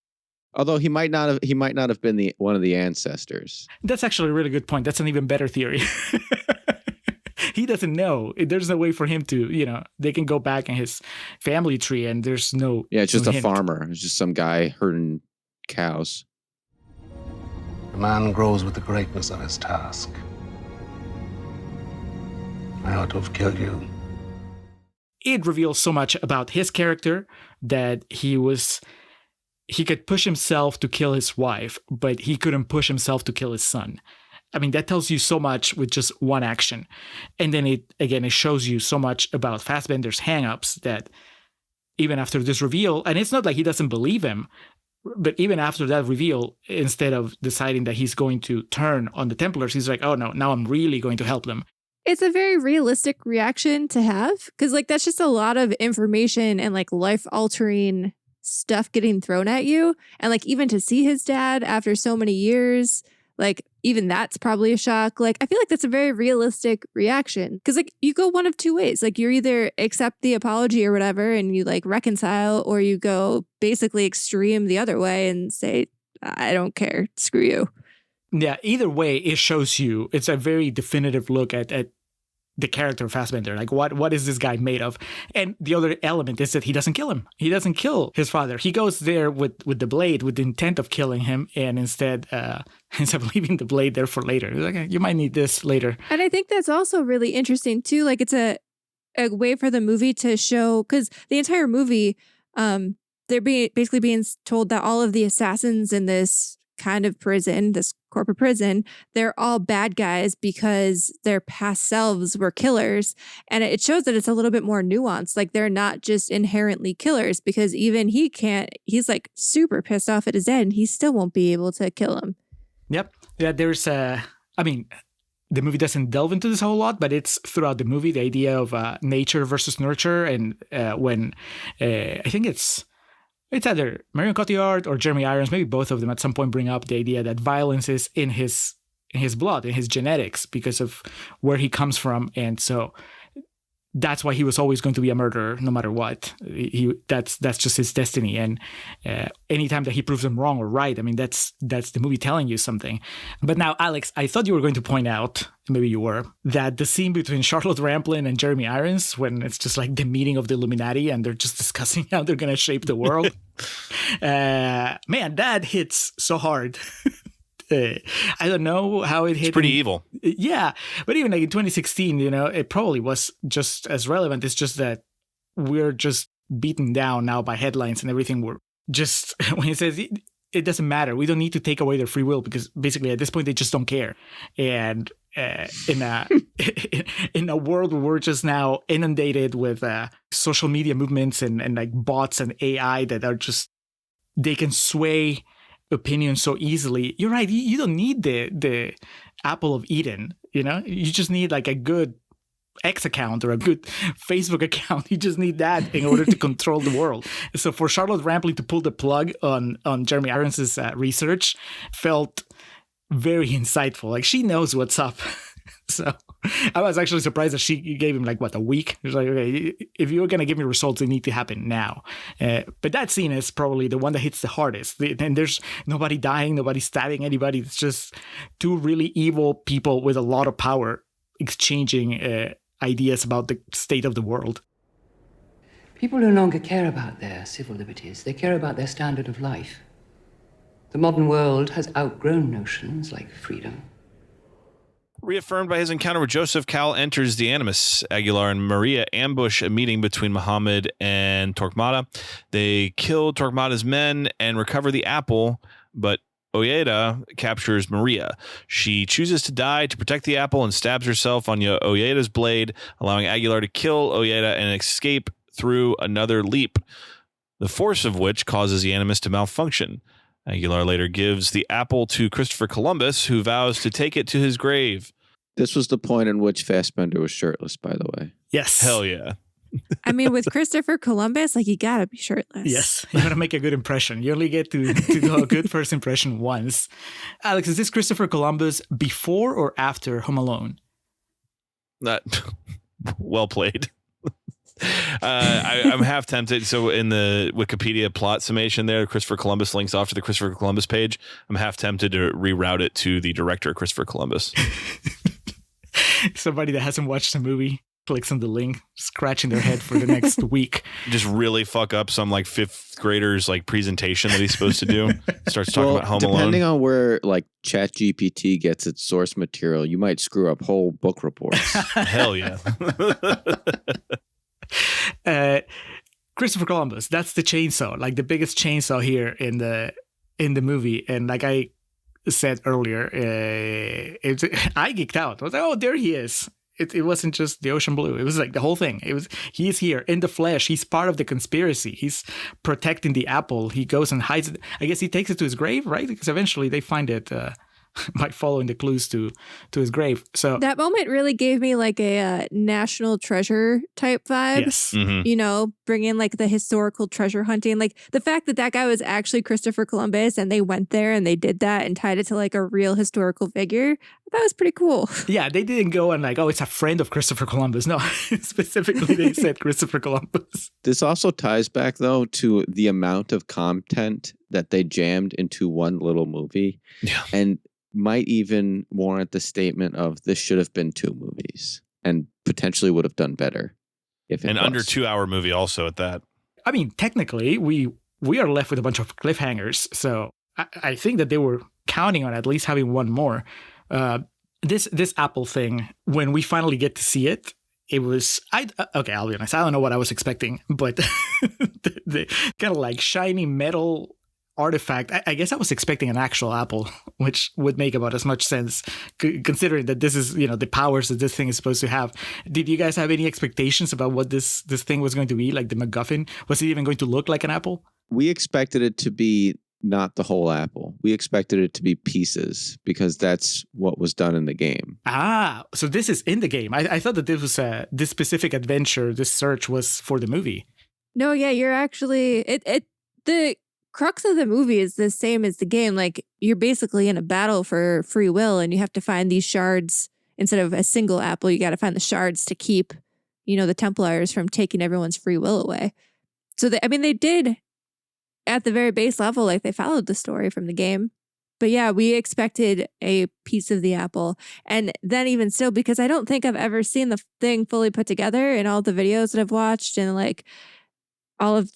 Although he might not have been one of the ancestors. That's actually a really good point. That's an even better theory. He doesn't know. There's no way for him to, they can go back in his family tree and there's no. Yeah, it's just no a hint. farmer. It's just some guy herding cows. A man grows with the greatness of his task. I ought to have killed you. It reveals so much about his character that he could push himself to kill his wife, but he couldn't push himself to kill his son. I mean, that tells you so much with just one action. And then it shows you so much about Fassbender's hangups that even after this reveal, and it's not like he doesn't believe him, but even after that reveal, instead of deciding that he's going to turn on the Templars, he's like, oh no, now I'm really going to help them. It's a very realistic reaction to have, because that's just a lot of information and life-altering stuff getting thrown at you. And even to see his dad after so many years, even that's probably a shock. I feel like that's a very realistic reaction, because you go one of two ways. You either accept the apology or whatever and you reconcile, or you go basically extreme the other way and say, I don't care, screw you. Yeah, either way, it shows you, it's a very definitive look at the character of Fassbender. What is this guy made of? And the other element is that he doesn't kill him. He doesn't kill his father. He goes there with the blade with the intent of killing him, and instead leaving the blade there for later. He's like, you might need this later. And I think that's also really interesting too. It's a way for the movie to show, because the entire movie, they're basically being told that all of the assassins in this kind of prison, this corporate prison, they're all bad guys because their past selves were killers. And it shows that it's a little bit more nuanced. They're not just inherently killers, because even he's super pissed off at his dad and he still won't be able to kill him. Yep. Yeah, there's the movie doesn't delve into this a whole lot, but it's throughout the movie, the idea of nature versus nurture. And when I think it's either Marion Cotillard or Jeremy Irons, maybe both of them at some point bring up the idea that violence is in his blood, in his genetics, because of where he comes from. And so that's why he was always going to be a murderer, no matter what. That's just his destiny. And anytime that he proves them wrong or right, I mean, that's the movie telling you something. But now, Alex, I thought you were going to point out, maybe you were, that the scene between Charlotte Rampling and Jeremy Irons, when it's just like the meeting of the Illuminati and they're just discussing how they're going to shape the world, man, that hits so hard. I don't know how it hit. It's pretty evil. Yeah. But even like in 2016, it probably was just as relevant. It's just that we're just beaten down now by headlines and everything. We're just, when it says it doesn't matter, we don't need to take away their free will, because basically at this point they just don't care. And in a world where we're just now inundated with social media movements and like bots and AI that are just, they can sway opinion so easily. You're right. You don't need the apple of Eden. You just need like a good X account or a good Facebook account. You just need that in order to control the world. So for Charlotte Rampling to pull the plug on Jeremy Irons' research felt very insightful. Like, she knows what's up. So I was actually surprised that she gave him like, a week? She was like, okay, if you're going to give me results, they need to happen now. But that scene is probably the one that hits the hardest. And there's nobody dying, nobody stabbing anybody. It's just two really evil people with a lot of power exchanging ideas about the state of the world. People no longer care about their civil liberties. They care about their standard of life. The modern world has outgrown notions like freedom. Reaffirmed by his encounter with Joseph, Cal enters the Animus. Aguilar and Maria ambush a meeting between Muhammad and Torquemada. They kill Torquemada's men and recover the apple, but Ojeda captures Maria. She chooses to die to protect the apple and stabs herself on Ojeda's blade, allowing Aguilar to kill Ojeda and escape through another leap, the force of which causes the Animus to malfunction. Aguilar later gives the apple to Christopher Columbus, who vows to take it to his grave. This was the point in which Fassbender was shirtless, by the way. Yes. Hell yeah. I mean, with Christopher Columbus, like, you gotta be shirtless. Yes, you gotta make a good impression. You only get to do a good first impression once. Alex, is this Christopher Columbus before or after Home Alone? That well played. I'm half tempted. So in the Wikipedia plot summation there, Christopher Columbus links off to the Christopher Columbus page. I'm half tempted to reroute it to the director, Christopher Columbus. Somebody that hasn't watched the movie clicks on the link, scratching their head for the next week. Just really fuck up some like fifth grader's like presentation that he's supposed to do. Starts talking about Home Alone. Depending on where like ChatGPT gets its source material, you might screw up whole book reports. Hell yeah. Christopher Columbus, that's the chainsaw, like the biggest chainsaw here in the movie. And like I said earlier, I geeked out. I was like, oh, there he is. It wasn't just the ocean blue. It was like the whole thing. He's here in the flesh. He's part of the conspiracy. He's protecting the apple. He goes and hides it. I guess he takes it to his grave, right? Because eventually they find it by following the clues to his grave. So that moment really gave me like a national treasure type vibe. Yes. Mm-hmm. Bring in like the historical treasure hunting. Like the fact that guy was actually Christopher Columbus and they went there and they did that and tied it to like a real historical figure. That was pretty cool. Yeah, they didn't go and like, oh, it's a friend of Christopher Columbus. No, specifically they said Christopher Columbus. This also ties back, though, to the amount of content that they jammed into one little movie. Yeah. And might even warrant the statement of this should have been two movies and potentially would have done better. If it An was. under 2 hour movie also at that. I mean, technically, we are left with a bunch of cliffhangers. So I think that they were counting on at least having one more. This Apple thing, when we finally get to see it, it was, okay, I'll be honest, I don't know what I was expecting, but the kind of like shiny metal artifact, I guess I was expecting an actual apple, which would make about as much sense considering that this is, the powers that this thing is supposed to have. Did you guys have any expectations about what this thing was going to be, like the MacGuffin? Was it even going to look like an apple? We expected it to be not the whole apple. We expected it to be pieces because that's what was done in the game. Ah, so this is in the game. I thought that this was this specific adventure, this search was for the movie. No, yeah, you're actually the crux of the movie is the same as the game. Like, you're basically in a battle for free will and you have to find these shards. Instead of a single apple, you got to find the shards to keep, the Templars from taking everyone's free will away. So they did at the very base level, like they followed the story from the game. But yeah, we expected a piece of the apple. And then even still, because I don't think I've ever seen the thing fully put together in all the videos that I've watched and like all of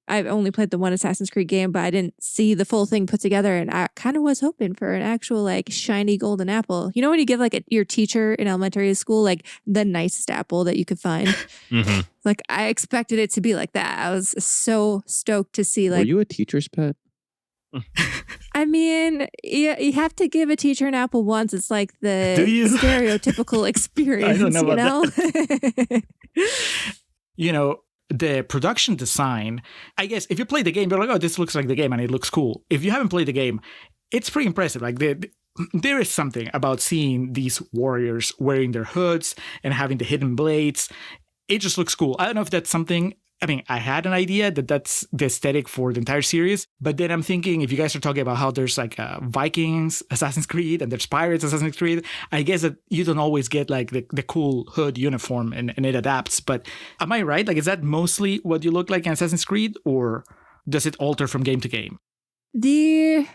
I've only played the one Assassin's Creed game, but I didn't see the full thing put together. And I kind of was hoping for an actual like shiny golden apple. You know, when you give like your teacher in elementary school, like the nicest apple that you could find. Mm-hmm. Like I expected it to be like that. I was so stoked to see like. Were you a teacher's pet? I mean, you have to give a teacher an apple once. It's like the stereotypical experience, I don't know about that. The production design, I guess if you play the game, you're like, oh, this looks like the game and it looks cool. If you haven't played the game, it's pretty impressive. Like there is something about seeing these warriors wearing their hoods and having the hidden blades. It just looks cool. I don't know if that's something. I mean, I had an idea that that's the aesthetic for the entire series, but then I'm thinking if you guys are talking about how there's like Vikings, Assassin's Creed, and there's Pirates, Assassin's Creed, I guess that you don't always get like the cool hood uniform and it adapts. But am I right? Like, is that mostly what you look like in Assassin's Creed, or does it alter from game to game? The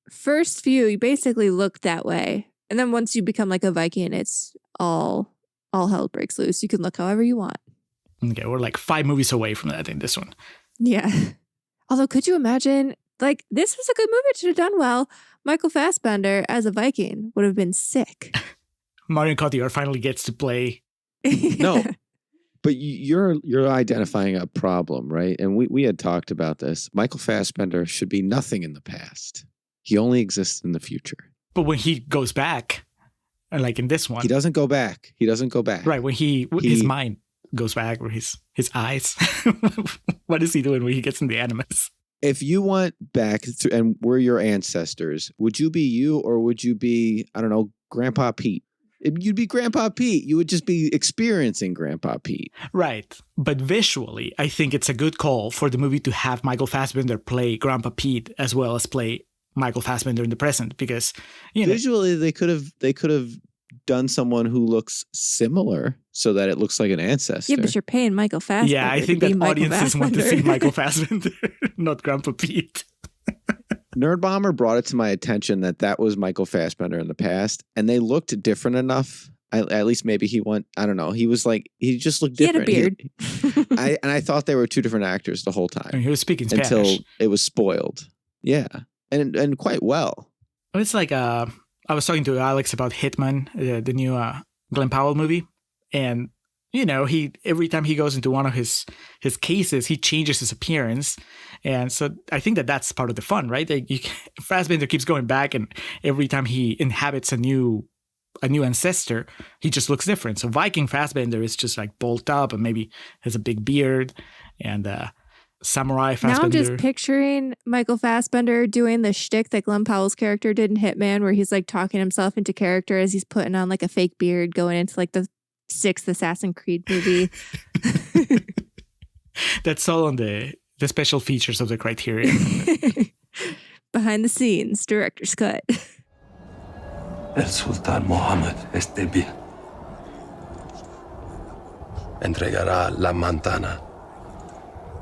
first few, you basically look that way. And then once you become like a Viking, it's all hell breaks loose. You can look however you want. Okay, we're like 5 movies away from that in this one. Yeah. Although, could you imagine, like, this was a good movie. It should have done well. Michael Fassbender as a Viking would have been sick. Marion Cotillard finally gets to play. No, but you're identifying a problem, right? And we had talked about this. Michael Fassbender should be nothing in the past. He only exists in the future. But when he goes back, like in this one, he doesn't go back. Right, when his mind goes back, or his eyes. What is he doing when he gets in the Animus? If you went back and were your ancestors, would you be you, or would you be, I don't know, Grandpa Pete? You'd be Grandpa Pete. You would just be experiencing Grandpa Pete. Right. But visually, I think it's a good call for the movie to have Michael Fassbender play Grandpa Pete as well as play Michael Fassbender in the present, because visually they could have done someone who looks similar so that it looks like an ancestor. Yeah, but you're paying Michael Fassbender. Yeah, I think that audiences want to see Michael Fassbender, not Grandpa Pete. Nerdbomber brought it to my attention that was Michael Fassbender in the past, and they looked different enough. At least maybe he I don't know. He just looked different. He had a beard. I thought they were two different actors the whole time. I mean, he was speaking Spanish. Until it was spoiled. Yeah, and quite well. It's like I was talking to Alex about Hitman, the new Glenn Powell movie, and he every time he goes into one of his cases, he changes his appearance, and so I think that's part of the fun, right? Fassbender keeps going back, and every time he inhabits a new ancestor, he just looks different. So Viking Fassbender is just like bulked up and maybe has a big beard, and Samurai Fassbender. Now I'm just picturing Michael Fassbender doing the shtick that Glenn Powell's character did in Hitman, where he's like talking himself into character as he's putting on like a fake beard going into like the 6th Assassin's Creed movie. That's all on the special features of the Criterion. Behind the scenes, director's cut. El Sultán Mohammed esté bien. Entregará la manzana.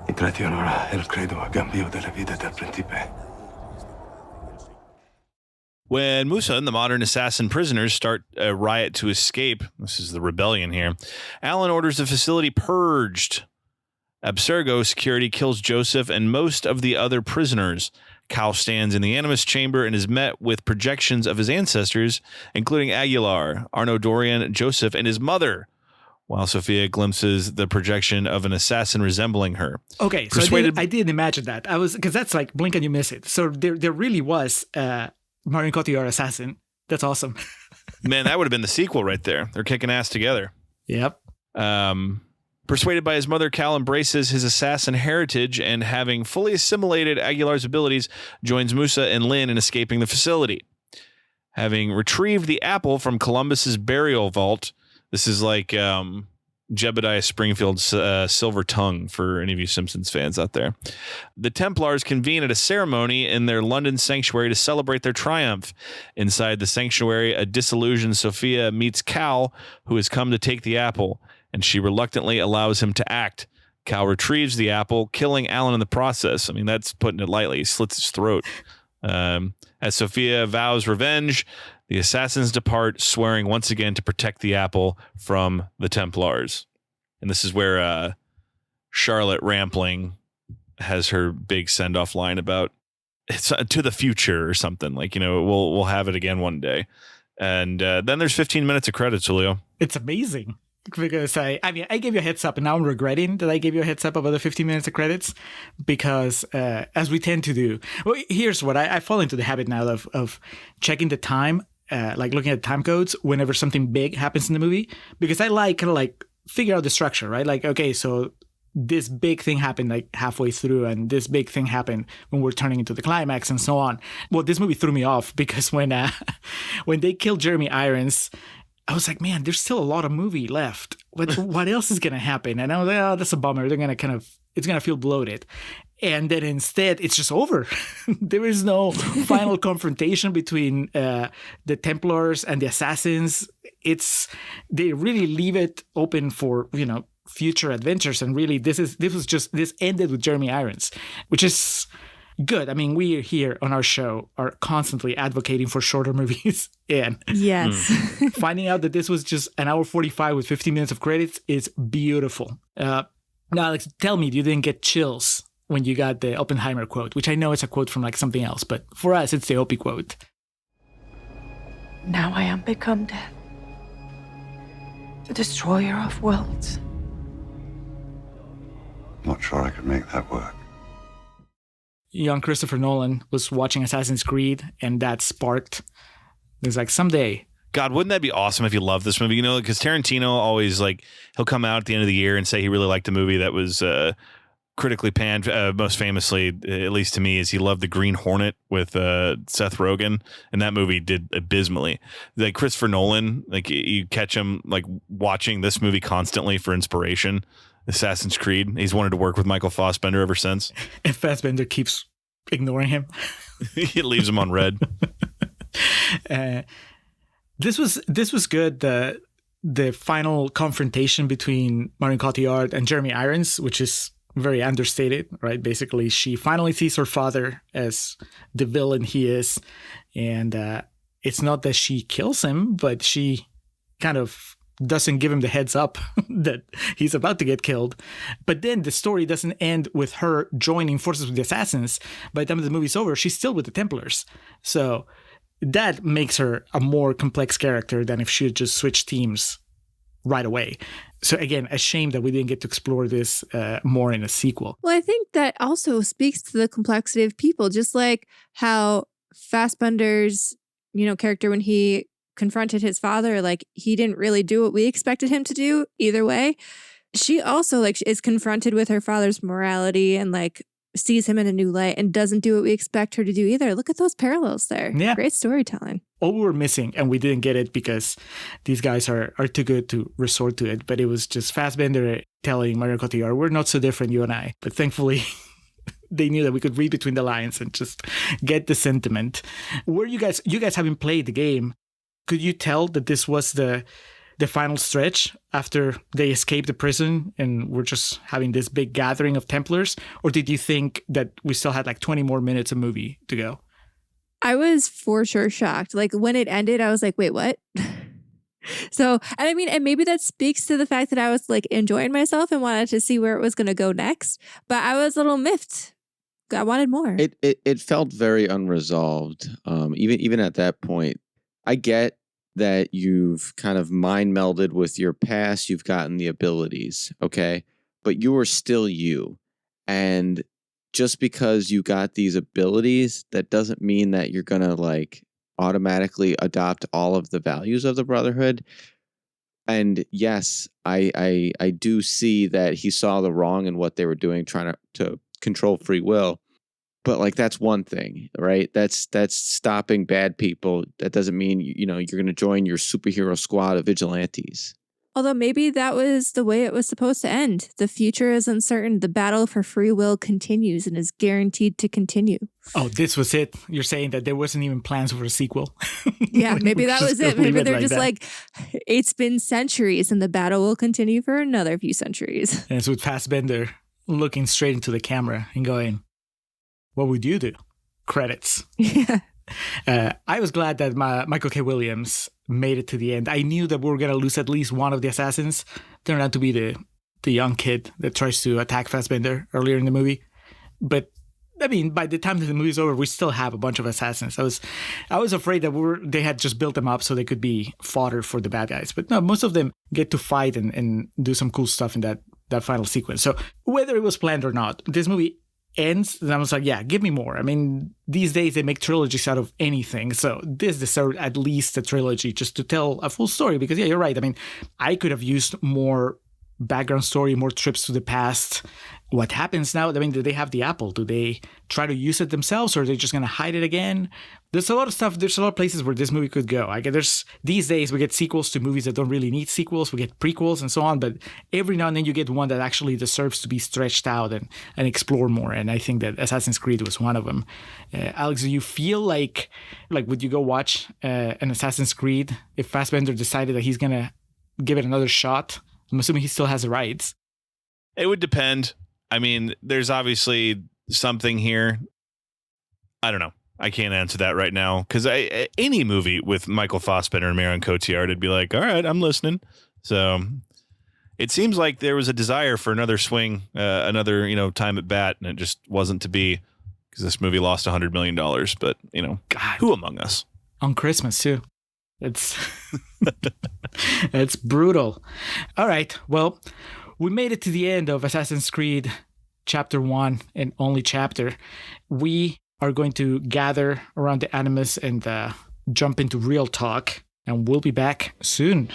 Y traicionará el credo a cambio de la vida del príncipe. When Musa and the modern assassin prisoners start a riot to escape, this is the rebellion here, Alan orders the facility purged. Abstergo security kills Joseph and most of the other prisoners. Cal stands in the Animus chamber and is met with projections of his ancestors, including Aguilar, Arno Dorian, Joseph, and his mother, while Sophia glimpses the projection of an assassin resembling her. Okay, so I didn't imagine that. Because that's like blink and you miss it. So there really was Marion Cotillard assassin. That's awesome. Man, that would have been the sequel right there. They're kicking ass together. Yep. Persuaded by his mother, Cal embraces his assassin heritage and, having fully assimilated Aguilar's abilities, joins Musa and Lynn in escaping the facility. Having retrieved the apple from Columbus's burial vault, this is like Jebediah Springfield's silver tongue for any of you Simpsons fans out there. The Templars convene at a ceremony in their London sanctuary to celebrate their triumph. Inside the sanctuary, a disillusioned Sophia meets Cal, who has come to take the apple, and she reluctantly allows him to act. Cal retrieves the apple, killing Alan in the process. I mean, that's putting it lightly. He slits his throat. As Sophia vows revenge, the assassins depart, swearing once again to protect the apple from the Templars. And this is where Charlotte Rampling has her big send-off line about it's to the future or something. Like, we'll have it again one day. And then there's 15 minutes of credits, Julio. It's amazing. Because I gave you a heads up, and now I'm regretting that I gave you a heads up about the 15 minutes of credits, because as we tend to do, well, here's what I fall into the habit now of checking the time, like looking at time codes whenever something big happens in the movie, because I kind of figure out the structure, right? Like, okay, so this big thing happened like halfway through, and this big thing happened when we're turning into the climax, and so on. Well, this movie threw me off because when they killed Jeremy Irons, I was like, man, there's still a lot of movie left. What else is going to happen? And I was like, oh, that's a bummer. They're going to it's going to feel bloated. And then instead, it's just over. There is no final confrontation between the Templars and the assassins. They really leave it open for, future adventures. And really, this ended with Jeremy Irons, which is good. I mean, we here on our show are constantly advocating for shorter movies, and yes, finding out that this was just an hour 45 with 15 minutes of credits is beautiful. Now, Alex, tell me, you didn't get chills when you got the Oppenheimer quote, which I know is a quote from something else, but for us, it's the Opie quote. Now I am become death, the destroyer of worlds. Not sure I could make that work. Young Christopher Nolan was watching Assassin's Creed, and that sparked. There's someday. God, wouldn't that be awesome if you loved this movie? Because Tarantino always he'll come out at the end of the year and say he really liked the movie that was critically panned. Most famously, at least to me, is he loved The Green Hornet with Seth Rogen, and that movie did abysmally. Like Christopher Nolan, you catch him watching this movie constantly for inspiration. Assassin's Creed. He's wanted to work with Michael Fassbender ever since. And Fassbender keeps ignoring him. He leaves him on red. This was good. The final confrontation between Marion Cotillard and Jeremy Irons, which is very understated, right? Basically, she finally sees her father as the villain he is, and it's not that she kills him, but she kind of doesn't give him the heads up that he's about to get killed. But then the story doesn't end with her joining forces with the assassins. By the time the movie's over, she's still with the Templars. So that makes her a more complex character than if she had just switched teams right away. So again, a shame that we didn't get to explore this more in a sequel. Well, I think that also speaks to the complexity of people, just like how Fassbender's, character, when he confronted his father, he didn't really do what we expected him to do either way. She also is confronted with her father's morality and sees him in a new light and doesn't do what we expect her to do either. Look at those parallels there. Yeah. Great storytelling. All we were missing, and we didn't get it because these guys are too good to resort to it, but it was just Fassbender telling Marion Cotillard, we're not so different, you and I. But thankfully, they knew that we could read between the lines and just get the sentiment. You guys having played the game, could you tell that this was the final stretch after they escaped the prison and we're just having this big gathering of Templars? Or did you think that we still had 20 more minutes of movie to go? I was for sure shocked. When it ended, I was like, wait, what? So, and maybe that speaks to the fact that I was enjoying myself and wanted to see where it was going to go next. But I was a little miffed. I wanted more. It felt very unresolved. Even at that point. I get that you've kind of mind melded with your past. You've gotten the abilities, okay? But you are still you. And just because you got these abilities, that doesn't mean that you're going to automatically adopt all of the values of the Brotherhood. And yes, I do see that he saw the wrong in what they were doing, trying to control free will. But that's one thing, right? That's stopping bad people. That doesn't mean, you're going to join your superhero squad of vigilantes. Although maybe that was the way it was supposed to end. The future is uncertain. The battle for free will continues and is guaranteed to continue. Oh, this was it? You're saying that there wasn't even plans for a sequel? Yeah, maybe that was it. Maybe they're just It's been centuries and the battle will continue for another few centuries. And it's with Fassbender looking straight into the camera and going, what would you do? Credits. Yeah. I was glad that Michael K. Williams made it to the end. I knew that we were going to lose at least one of the assassins. Turned out to be the young kid that tries to attack Fassbender earlier in the movie. But I mean, by the time that the movie's over, we still have a bunch of assassins. I was afraid that they had just built them up so they could be fodder for the bad guys. But no, most of them get to fight and do some cool stuff in that final sequence. So whether it was planned or not, this movie ends, and I was like, yeah, give me more. I mean, these days they make trilogies out of anything. So this deserved at least a trilogy just to tell a full story. Because yeah, you're right. I mean, I could have used more background story, more trips to the past. What happens now? I mean, do they have the apple? Do they try to use it themselves, or are they just going to hide it again? There's a lot of stuff. There's a lot of places where this movie could go. These days we get sequels to movies that don't really need sequels. We get prequels and so on. But every now and then you get one that actually deserves to be stretched out and explore more. And I think that Assassin's Creed was one of them. Alex, do you feel like would you go watch an Assassin's Creed if Fassbender decided that he's going to give it another shot? I'm assuming he still has the rights. It would depend. I mean, there's obviously something here. I don't know. I can't answer that right now because any movie with Michael Fassbender and Marion Cotillard, I'd be like, all right, I'm listening. So it seems like there was a desire for another swing, another time at bat, and it just wasn't to be because this movie lost $100 million. But God, who among us on Christmas too? It's it's brutal. All right, well. We made it to the end of Assassin's Creed Chapter 1 and only chapter. We are going to gather around the Animus and jump into real talk, and we'll be back soon.